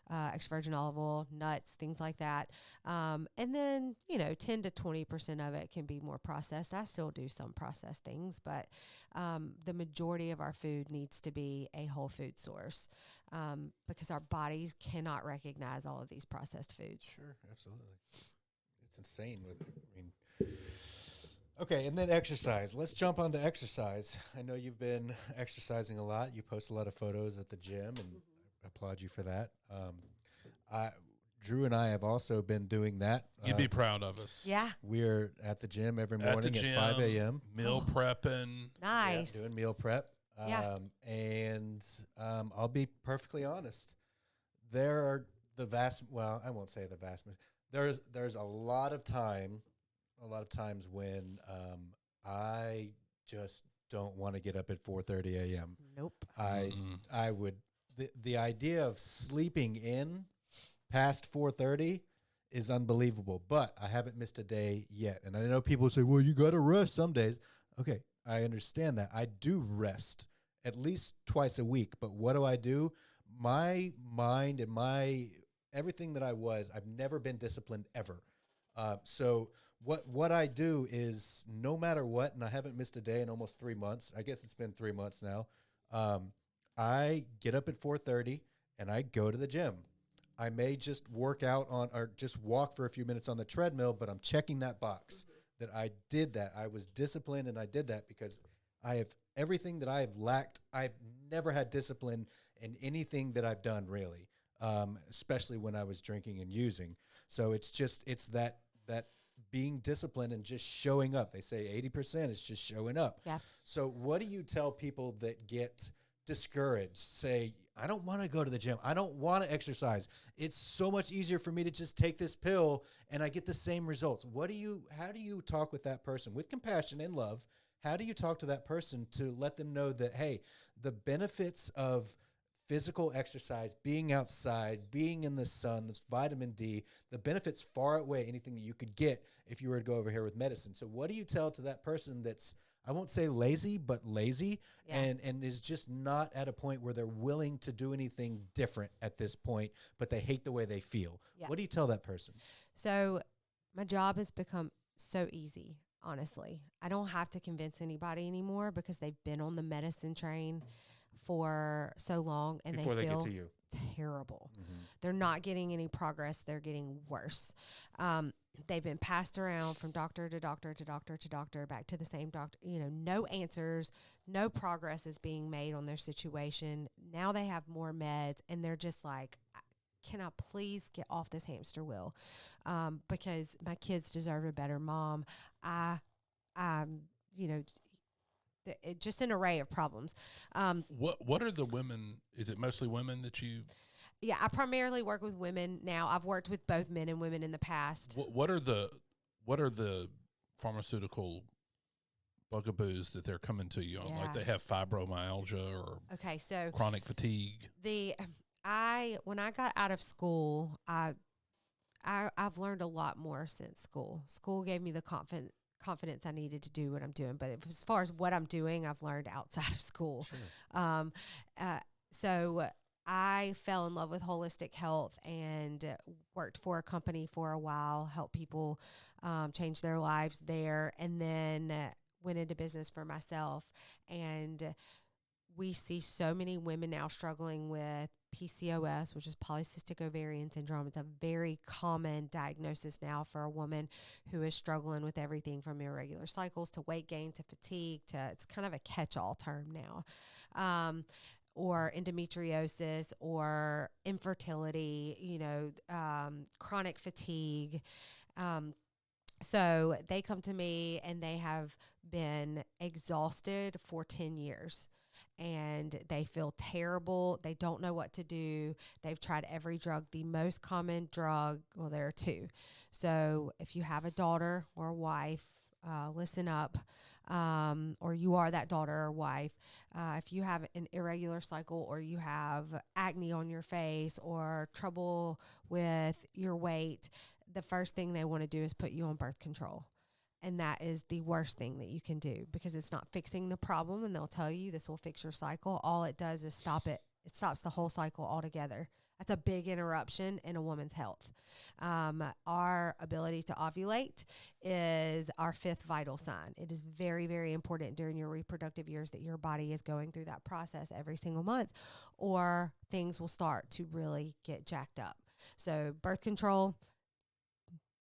extra virgin olive oil, nuts, things like that. And then, 10 to 20% of it can be more processed. I still do some processed things, but the majority of our food needs to be a whole food source because our bodies cannot recognize all of these processed foods. Sure, absolutely. It's insane with it. I mean, okay, and then exercise. Let's jump onto exercise. I know you've been exercising a lot. You post a lot of photos at the gym, and I applaud you for that. Drew and I have also been doing that. You'd be proud of us. Yeah. We're at the gym every morning at 5 a.m. Meal prepping. Nice. Yeah, doing meal prep. Yeah. And I'll be perfectly honest. There are I won't say the vast. There's a lot of times when I just don't want to get up at 4:30 a.m. Nope. I would the idea of sleeping in past 4:30 is unbelievable, but I haven't missed a day yet. And I know people say, well, you got to rest some days. Okay, I understand that. I do rest at least twice a week, but what do? My mind and everything that I've never been disciplined ever. So what I do is no matter what, and I haven't missed a day in almost 3 months. I guess it's been 3 months now. I get up at 4:30 and I go to the gym. I may just work out or just walk for a few minutes on the treadmill, but I'm checking that box that I did that. I was disciplined and I did that because I have everything that I have lacked. I've never had discipline in anything that I've done really, especially when I was drinking and using. So it's that being disciplined and just showing up. They say 80% is just showing up. Yeah. So what do you tell people that get discouraged, say, I don't want to go to the gym. I don't want to exercise. It's so much easier for me to just take this pill and I get the same results. How do you talk with that person with compassion and love? How do you talk to that person to let them know that, hey, the benefits of physical exercise, being outside, being in the sun, this vitamin D, the benefits far outweigh anything that you could get if you were to go over here with medicine. So what do you tell to that person that's, I won't say lazy, but lazy, and is just not at a point where they're willing to do anything different at this point, but they hate the way they feel? Yeah. What do you tell that person? So my job has become so easy, honestly. I don't have to convince anybody anymore because they've been on the medicine train for so long and Before they feel get to you. terrible. They're not getting any progress. They're getting worse. They've been passed around from doctor to doctor to doctor to doctor, back to the same doctor. No answers, no progress is being made on their situation. Now they have more meds and they're just like, can I please get off this hamster wheel? Because my kids deserve a better mom. Just an array of problems. What are the women? Is it mostly women that you? Yeah, I primarily work with women now. I've worked with both men and women in the past. What are the pharmaceutical bugaboos that they're coming to you on? Yeah. Like they have fibromyalgia or chronic fatigue. When I got out of school, I've learned a lot more since school. School gave me the confidence I needed to do what I'm doing. But as far as what I'm doing, I've learned outside of school. Sure. So I fell in love with holistic health and worked for a company for a while, helped people change their lives there, and then went into business for myself. And we see so many women now struggling with PCOS, which is polycystic ovarian syndrome. It's a very common diagnosis now for a woman who is struggling with everything from irregular cycles to weight gain to fatigue it's kind of a catch-all term now. Or endometriosis or infertility, chronic fatigue. So they come to me and they have been exhausted for 10 years. And they feel terrible. They don't know what to do. They've tried every drug. The most common drug, well, there are two. So if you have a daughter or a wife, listen up, or you are that daughter or wife. If you have an irregular cycle or you have acne on your face or trouble with your weight, the first thing they want to do is put you on birth control. And that is the worst thing that you can do because it's not fixing the problem, and they'll tell you this will fix your cycle. All it does is stop it. It stops the whole cycle altogether. That's a big interruption in a woman's health. Our ability to ovulate is our 5th vital sign. It is very, very important during your reproductive years that your body is going through that process every single month, or things will start to really get jacked up. So birth control,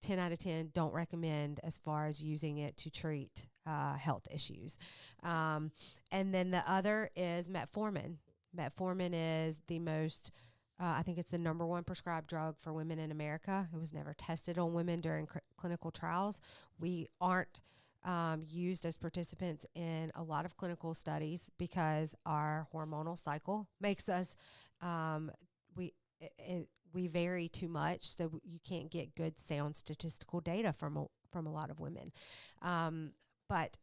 10 out of 10, don't recommend as far as using it to treat health issues. And then the other is metformin. Metformin is the most, I think it's the number 1 prescribed drug for women in America. It was never tested on women during clinical trials. We aren't used as participants in a lot of clinical studies because our hormonal cycle makes us, we vary too much, so you can't get good, sound statistical data from a lot of women. But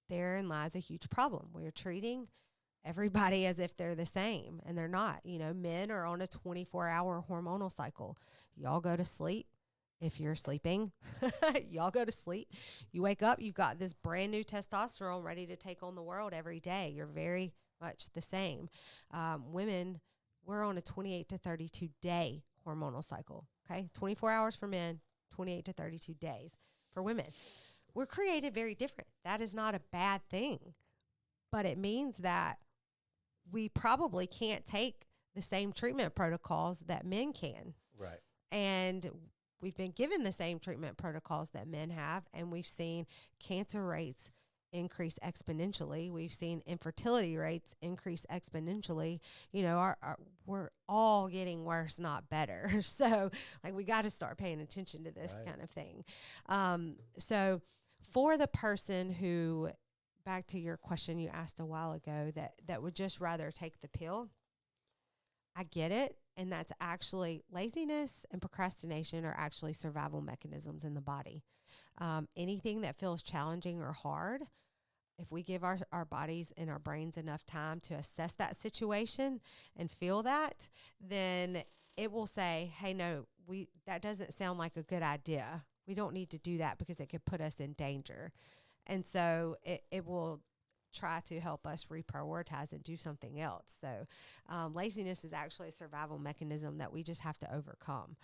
therein lies a huge problem. We're treating everybody as if they're the same, and they're not. You know, men are on a 24-hour hormonal cycle. Y'all go to sleep. If you're sleeping, y'all go to sleep. You wake up, you've got this brand new testosterone ready to take on the world every day. You're very much the same. Women, we're on a 28 to 32 day hormonal cycle, okay? 24 hours for men, 28 to 32 days for women. We're created very different. That is not a bad thing, but it means that we probably can't take the same treatment protocols that men can. Right. And we've been given the same treatment protocols that men have, and we've seen cancer rates increase exponentially. We've seen infertility rates increase exponentially. You know, we're all getting worse, not better. So, like, we got to start paying attention to this kind of thing. So for the person who, back to your question you asked a while ago, that would just rather take the pill, I get it. And that's actually laziness and procrastination are actually survival mechanisms in the body. Anything that feels challenging or hard, if we give our bodies and our brains enough time to assess that situation and feel that, then it will say, hey, no, that doesn't sound like a good idea. We don't need to do that because it could put us in danger. And so it will try to help us reprioritize and do something else. So laziness is actually a survival mechanism that we just have to overcome.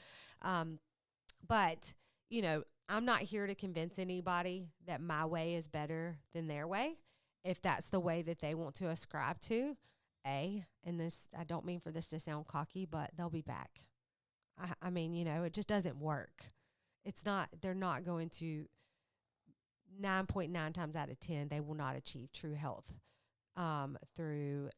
But, you know, I'm not here to convince anybody that my way is better than their way. If that's the way that they want to ascribe to, and this, I don't mean for this to sound cocky, but they'll be back. I mean, you know, it just doesn't work. They're not going to, 9.9 times out of 10, they will not achieve true health through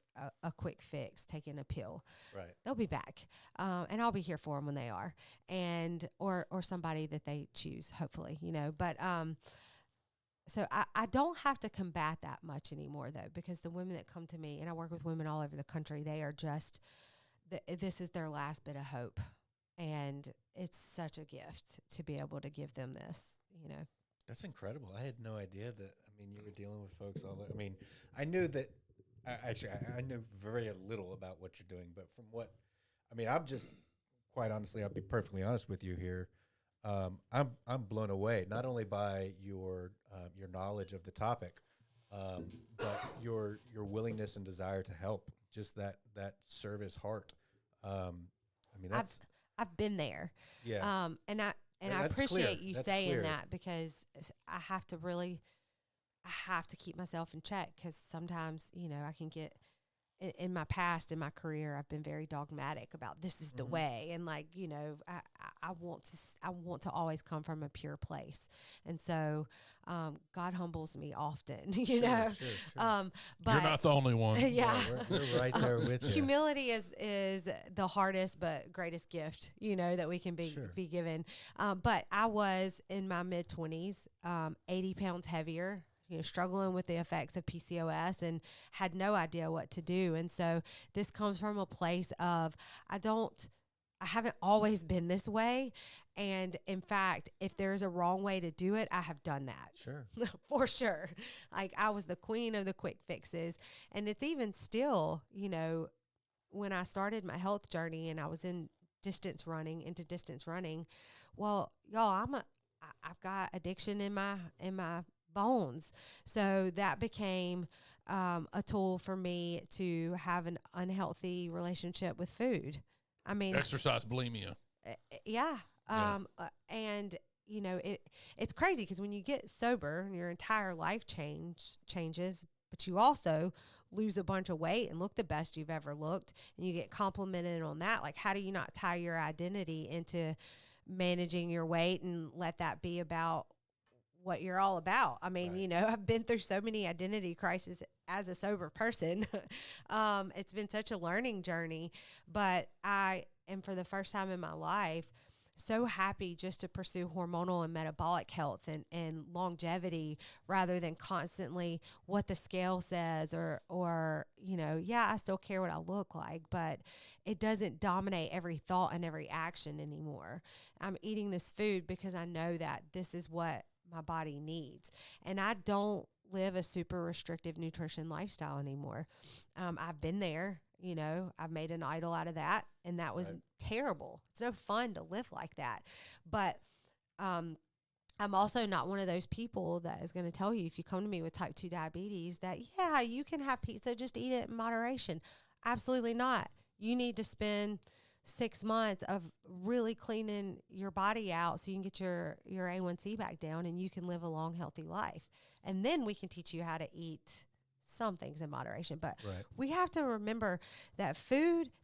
a quick fix, taking a pill. Right. They'll be back, and I'll be here for them when they are, and or somebody that they choose, hopefully, you know. But so I don't have to combat that much anymore, though, because the women that come to me, and I work with women all over the country, they are just, this is their last bit of hope, and it's such a gift to be able to give them this, you know. That's incredible. I had no idea that, I mean, you were dealing with folks I mean, I knew that, I knew very little about what you're doing, but from what, I mean, I'm just, quite honestly, I'll be perfectly honest with you here. I'm blown away, not only by your knowledge of the topic, but your willingness and desire to help, just that service heart. I mean, I've been there. Yeah. And I appreciate you saying clear. that, because I have to keep myself in check, because sometimes, you know, I can get in my past, in my career, I've been very dogmatic about this is the way. And, like, you know, I want to always come from a pure place. And so, God humbles me often, you know. Sure. But you're not the only one. yeah. We're right there with you. Humility is the hardest but greatest gift, you know, that we can be given. But I was in my mid-20s, 80 pounds heavier, you know, struggling with the effects of PCOS, and had no idea what to do. And so this comes from a place of, I haven't always been this way. And in fact, if there's a wrong way to do it, I have done that. Sure. For sure. Like, I was the queen of the quick fixes. And it's even still, you know, when I started my health journey and I was into distance running, well, y'all, I've got addiction in my bones. So that became a tool for me to have an unhealthy relationship with food. I mean, Exercise bulimia. yeah. Yeah. And you know, it's crazy because when you get sober and your entire life changes, but you also lose a bunch of weight and look the best you've ever looked, and you get complimented on that. Like, how do you not tie your identity into managing your weight and let that be about what you're all about? I mean, Right. you know, I've been through so many identity crises as a sober person. It's been such a learning journey, but I am, for the first time in my life, so happy just to pursue hormonal and metabolic health and longevity rather than constantly what the scale says or, you know, yeah, I still care what I look like, but it doesn't dominate every thought and every action anymore. I'm eating this food because I know that this is what my body needs. And I don't live a super restrictive nutrition lifestyle anymore. I've been there. You know, I've made an idol out of that, and that was terrible. It's no fun to live like that. But I'm also not one of those people that is going to tell you, if you come to me with type 2 diabetes, that, yeah, you can have pizza, just eat it in moderation. Absolutely not. You need to spend 6 months of really cleaning your body out so you can get your A1C back down and you can live a long, healthy life. And then we can teach you how to eat some things in moderation. But we have to remember that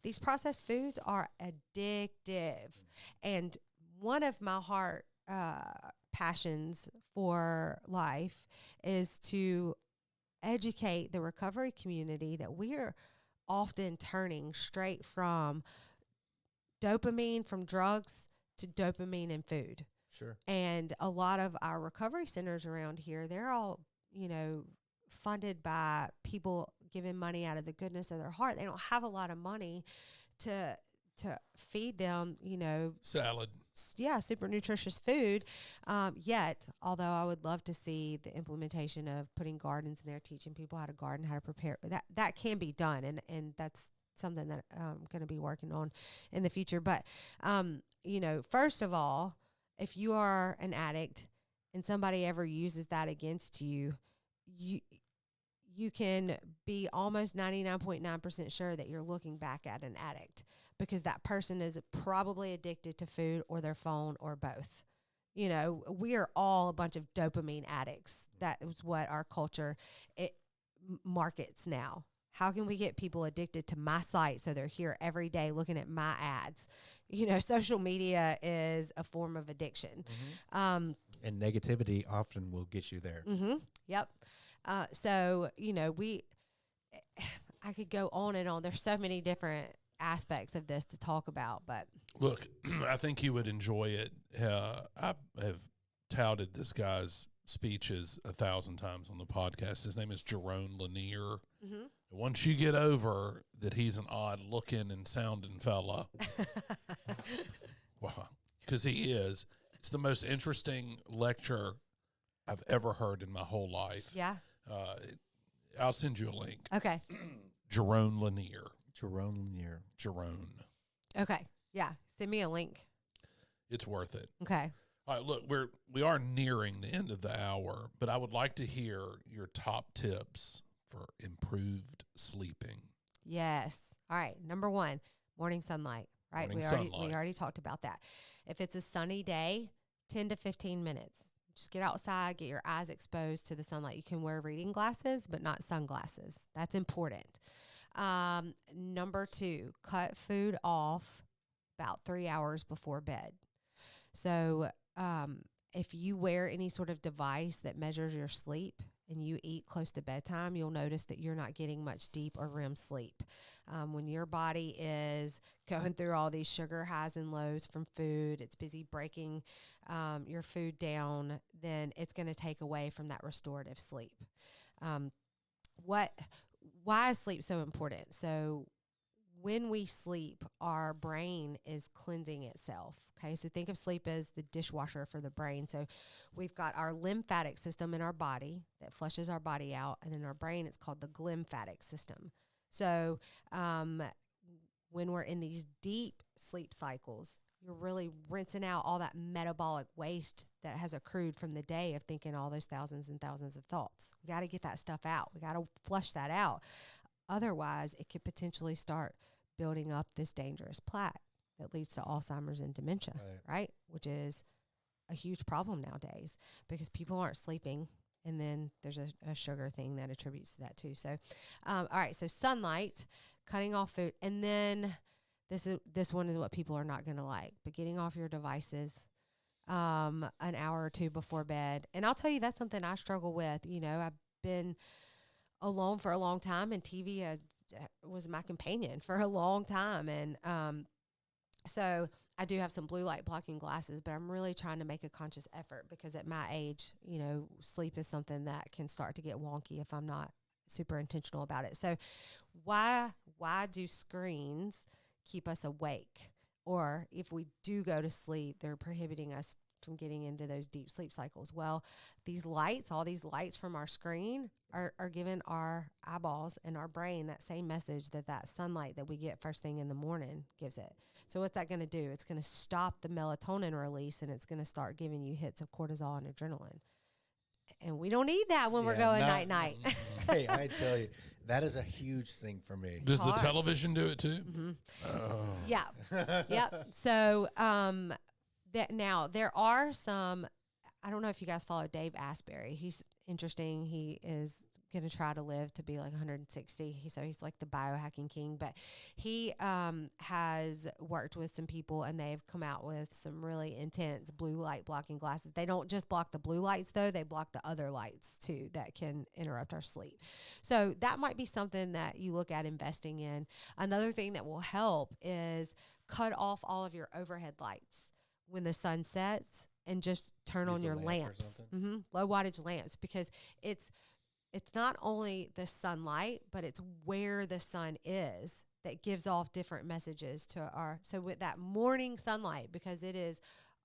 these processed foods are addictive. And one of my heart passions for life is to educate the recovery community that we're often turning straight from dopamine from drugs to dopamine in food. Sure. And a lot of our recovery centers around here, they're all, you know, funded by people giving money out of the goodness of their heart. They don't have a lot of money to feed them, you know, Salad. Super nutritious food. Yet, although I would love to see the implementation of putting gardens in there, teaching people how to garden, how to prepare, that can be done. And that's something that I'm going to be working on in the future. But, you know, first of all, if you are an addict and somebody ever uses that against you, you can be almost 99.9% sure that you're looking back at an addict, because that person is probably addicted to food or their phone or both. You know, we are all a bunch of dopamine addicts. That is what our culture markets now. How can we get people addicted to my site so they're here every day looking at my ads? You know, social media is a form of addiction. And negativity often will get you there. Yep. So, you know, I could go on and on. There's so many different aspects of this to talk about, but Look, I think you would enjoy it. I have touted this guy's speeches 1,000 times on the podcast. His name is Jerome Lanier. Once you get over that he's an odd looking and sounding fella, wow, because he is, it's the most interesting lecture I've ever heard in my whole life. yeah. I'll send you a link. Okay. Jerome Lanier. Jerome. Okay. Yeah. Send me a link. It's worth it. Okay. All right, look, we are nearing the end of the hour, but I would like to hear your top tips for improved sleeping. Yes. All right. Number 1, morning sunlight. Right. Morning We sunlight. already talked about that. If it's a sunny day, 10 to 15 minutes. Just get outside, get your eyes exposed to the sunlight. You can wear reading glasses, but not sunglasses. That's important. Number 2, cut food off about 3 hours before bed. So if you wear any sort of device that measures your sleep and you eat close to bedtime, you'll notice that you're not getting much deep or REM sleep. When your body is going through all these sugar highs and lows from food, it's busy breaking your food down, then it's going to take away from that restorative sleep. Why is sleep so important? So when we sleep, our brain is cleansing itself. Okay, so think of sleep as the dishwasher for the brain. So we've got our lymphatic system in our body that flushes our body out, and in our brain, it's called the glymphatic system. So when we're in these deep sleep cycles, you're really rinsing out all that metabolic waste that has accrued from the day of thinking all those thousands and thousands of thoughts. We got to get that stuff out. We got to flush that out. Otherwise, it could potentially start building up this dangerous plaque. that leads to Alzheimer's and dementia, right? Which is a huge problem nowadays because people aren't sleeping. And then there's a sugar thing that attributes to that too. So, all right. So sunlight, cutting off food. And then this one is what people are not going to like, but getting off your devices an hour or two before bed. And I'll tell you, that's something I struggle with. You know, I've been alone for a long time, and TV was my companion for a long time. And so I do have some blue light blocking glasses, but I'm really trying to make a conscious effort because at my age, you know, sleep is something that can start to get wonky if I'm not super intentional about it. So why do screens keep us awake? Or if we do go to sleep, they're prohibiting us from getting into those deep sleep cycles. Well, these lights, all these lights from our screen are giving our eyeballs and our brain that same message that sunlight that we get first thing in the morning gives it. So what's that going to do? It's going to stop the melatonin release, and it's going to start giving you hits of cortisol and adrenaline. And we don't need that when we're going night-night. Hey, I tell you, that is a huge thing for me. Does the television do it too? Mm-hmm. Oh. Yeah. Yep. So that now there are some, I don't know if you guys follow Dave Asbury. He's interesting. He is going to try to live to be like 160. So he's like the biohacking king, but he has worked with some people, and they've come out with some really intense blue light blocking glasses. They don't just block the blue lights though. They block the other lights too that can interrupt our sleep. So that might be something that you look at investing in. Another thing that will help is cut off all of your overhead lights when the sun sets, and just turn on your lamps, low wattage lamps, because it's not only the sunlight, but it's where the sun is that gives off different messages to so with that morning sunlight, because it is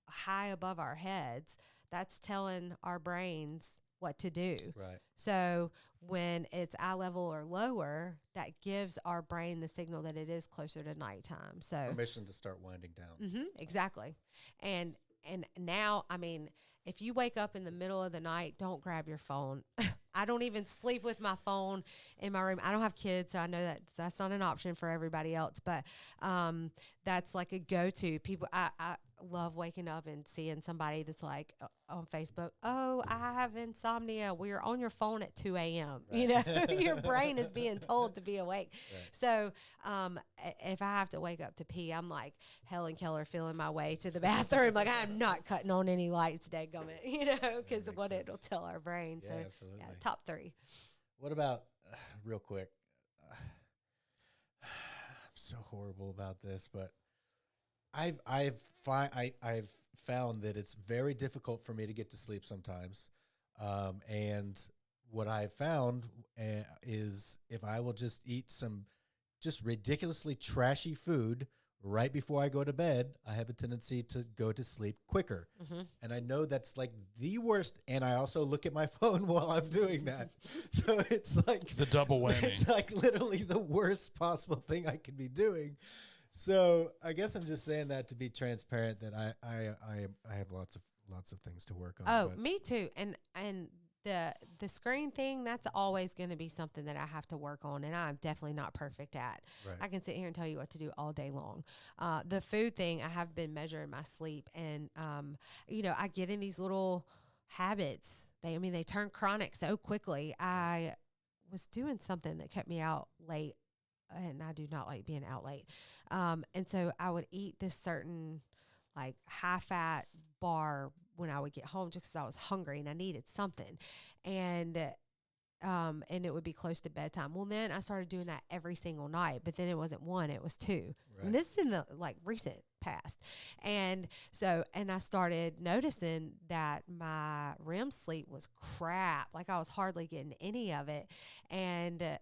high above our heads, that's telling our brains what to do. Right. So when it's eye level or lower, that gives our brain the signal that it is closer to nighttime. So permission to start winding down. Exactly. And now, I mean, if you wake up in the middle of the night, don't grab your phone. I don't even sleep with my phone in my room. I don't have kids, so I know that that's not an option for everybody else, but that's like a go-to. People, I love waking up and seeing somebody that's like on Facebook, oh, I have insomnia. Well, you're on your phone at 2 a.m. Right. You know, your brain is being told to be awake. Right. So if I have to wake up to pee, I'm like Helen Keller feeling my way to the bathroom. Like, I'm not cutting on any lights, dadgummit, you know, because of what it'll tell our brain. Yeah, so absolutely. Yeah, top 3. What about, real quick, I'm so horrible about this, but I've found that it's very difficult for me to get to sleep sometimes. And what I've found is if I will just eat some just ridiculously trashy food right before I go to bed, I have a tendency to go to sleep quicker. And I know that's like the worst. And I also look at my phone while I'm doing that. So it's like the double whammy. It's like literally the worst possible thing I could be doing. So I guess I'm just saying that to be transparent, that I have lots of things to work on. Oh, me too. And the screen thing, that's always going to be something that I have to work on, and I'm definitely not perfect at. Right. I can sit here and tell you what to do all day long. The food thing, I have been measuring my sleep, and you know, I get in these little habits. They turn chronic so quickly. I was doing something that kept me out late, and I do not like being out late. And so I would eat this certain like high fat bar when I would get home just because I was hungry and I needed something. And it would be close to bedtime. Well, then I started doing that every single night, but then it wasn't 1, it was 2. Right. And this is in the like recent past. And so, and I started noticing that my REM sleep was crap. Like I was hardly getting any of it. And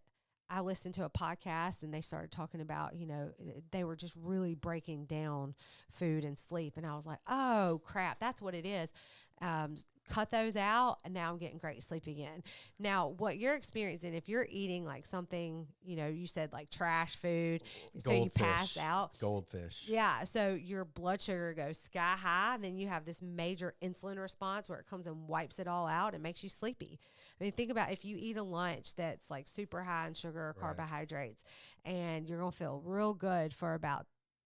I listened to a podcast, and they started talking about, you know, they were just really breaking down food and sleep. And I was like, oh crap, that's what it is. Cut those out, and now I'm getting great sleep again. Now, what you're experiencing, if you're eating like something, you know, you said like trash food, so you pass out. Goldfish. Yeah, so your blood sugar goes sky high, and then you have this major insulin response where it comes and wipes it all out and makes you sleepy. I mean, think about if you eat a lunch that's like super high in sugar or carbohydrates, and you're going to feel real good for about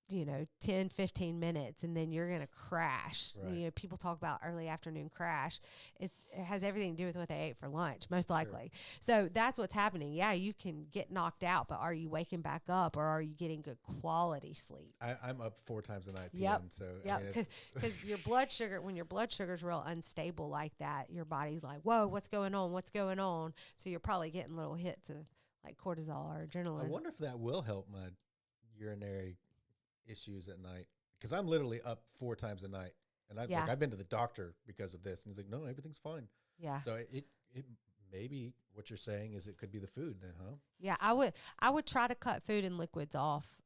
10, 15 minutes, and then you're going to crash. Right. People talk about early afternoon crash. It has everything to do with what they ate for lunch, most likely. So that's what's happening. Yeah, you can get knocked out, but are you waking back up, or are you getting good quality sleep? I'm up 4 times a night. Yep. So Yep. Because your blood sugar, when your blood sugar is real unstable like that, your body's like, whoa, what's going on? What's going on? So you're probably getting little hits of like cortisol or adrenaline. I wonder if that will help my urinary issues at night, because I'm literally up 4 times a night, and I've been to the doctor because of this, and he's like, no, everything's fine. Yeah. So it maybe what you're saying is it could be the food then, huh? Yeah, I would try to cut food and liquids off.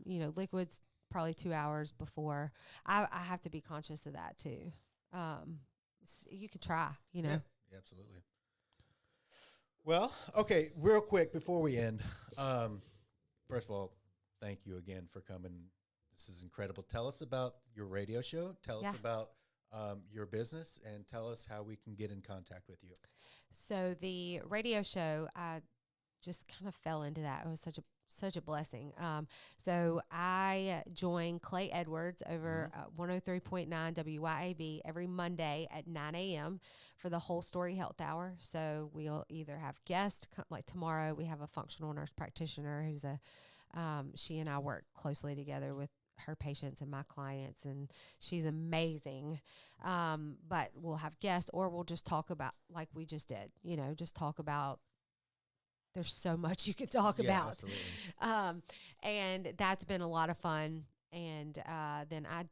Liquids probably 2 hours before. I have to be conscious of that too. You could try, Yeah, absolutely. Well, okay, real quick before we end, first of all, thank you again for coming. This is incredible. Tell us about your radio show. Tell us about your business, and tell us how we can get in contact with you. So the radio show, I just kind of fell into that. It was such a blessing. So I joined Clay Edwards over 103.9 WYAB every Monday at 9 a.m. for the Whole Story Health Hour. So we'll either have guests, like tomorrow we have a functional nurse practitioner who's she and I work closely together with her patients and my clients, and she's amazing. But we'll have guests, or we'll just talk about, like we just did, just talk about, there's so much you could talk about. Absolutely. And that's been a lot of fun. And then I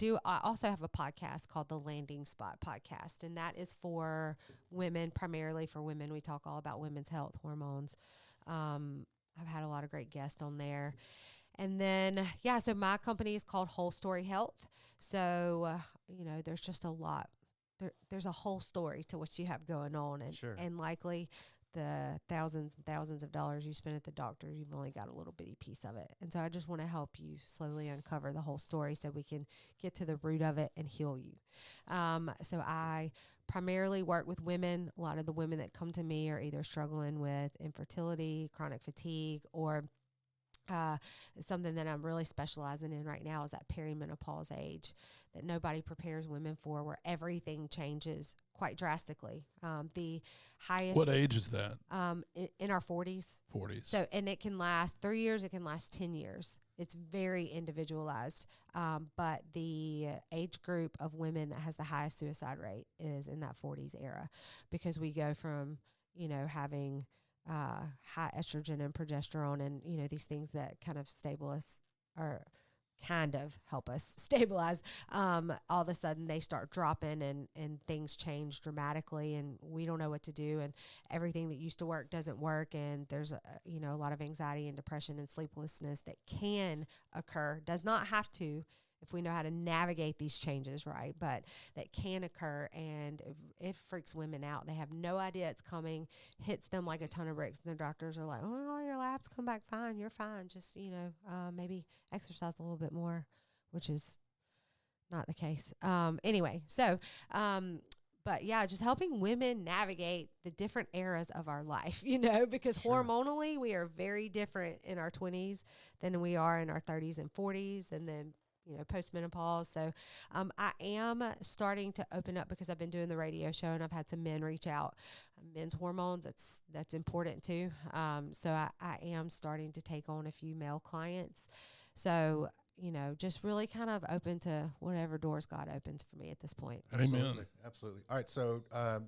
also have a podcast called the Landing Spot Podcast, and that is for women, primarily for women. We talk all about women's health, hormones. I've had a lot of great guests on there. And then, so my company is called Whole Story Health. So, there's just a lot. There's a whole story to what you have going on. And likely the thousands and thousands of dollars you spend at the doctor, you've only got a little bitty piece of it. And so I just want to help you slowly uncover the whole story so we can get to the root of it and heal you. So I primarily work with women. A lot of the women that come to me are either struggling with infertility, chronic fatigue, or something that I'm really specializing in right now is that perimenopause age that nobody prepares women for, where everything changes quite drastically. The highest. What age is that? In our 40s. 40s. So, and it can last 3 years. It can last 10 years. It's very individualized. But the age group of women that has the highest suicide rate is in that 40s era, because we go from, having high estrogen and progesterone and, these things that kind of stabilize or kind of help us stabilize. All of a sudden they start dropping and things change dramatically, and we don't know what to do, and everything that used to work doesn't work. And there's a lot of anxiety and depression and sleeplessness that can occur, does not have to, if we know how to navigate these changes, right? But that can occur, and it freaks women out. They have no idea it's coming, hits them like a ton of bricks, and the doctors are like, oh, your labs come back fine. You're fine. Just, maybe exercise a little bit more, which is not the case. Anyway, so, but yeah, just helping women navigate the different eras of our life, because hormonally we are very different in our 20s than we are in our 30s and 40s, and then post-menopause. So I am starting to open up, because I've been doing the radio show and I've had some men reach out. Men's hormones, that's important too. So I am starting to take on a few male clients. So, just really kind of open to whatever doors God opens for me at this point. Amen. Absolutely. All right. So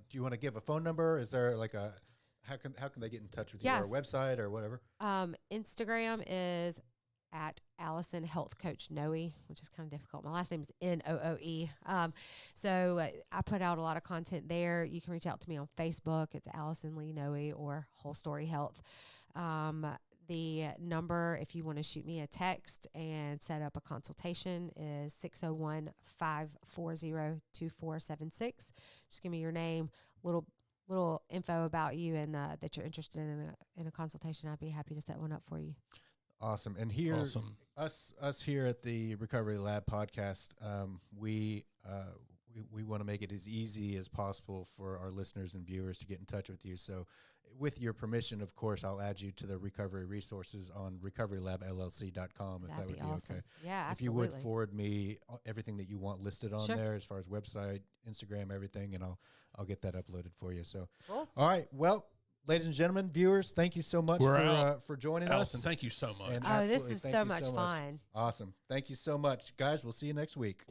do you want to give a phone number? Is there like how can they get in touch with you, or a website or whatever? Instagram is at Allison Health Coach Nooe, which is kind of difficult. My last name is Nooe. So I put out a lot of content there. You can reach out to me on Facebook. It's Allison Lee Nooe or Whole Story Health. The number, if you want to shoot me a text and set up a consultation, is 601-540-2476. Just give me your name, little info about you, and that you're interested in a consultation. I'd be happy to set one up for you. Awesome. And here, us here at the Recovery Lab podcast, we want to make it as easy as possible for our listeners and viewers to get in touch with you. So with your permission, of course, I'll add you to the recovery resources on recoverylabllc.com if That'd that would be be awesome. okay. Yeah, If you absolutely. would forward me everything that you want listed on Sure. there, as far as website, Instagram, everything, and I'll get that uploaded for you. So, Cool. all right. Well, ladies and gentlemen, viewers, thank you so much We're out. for joining Allison, us. thank you so much. And Oh, this absolutely, was thank so you much fun. Awesome. Thank you so much, guys. We'll see you next week.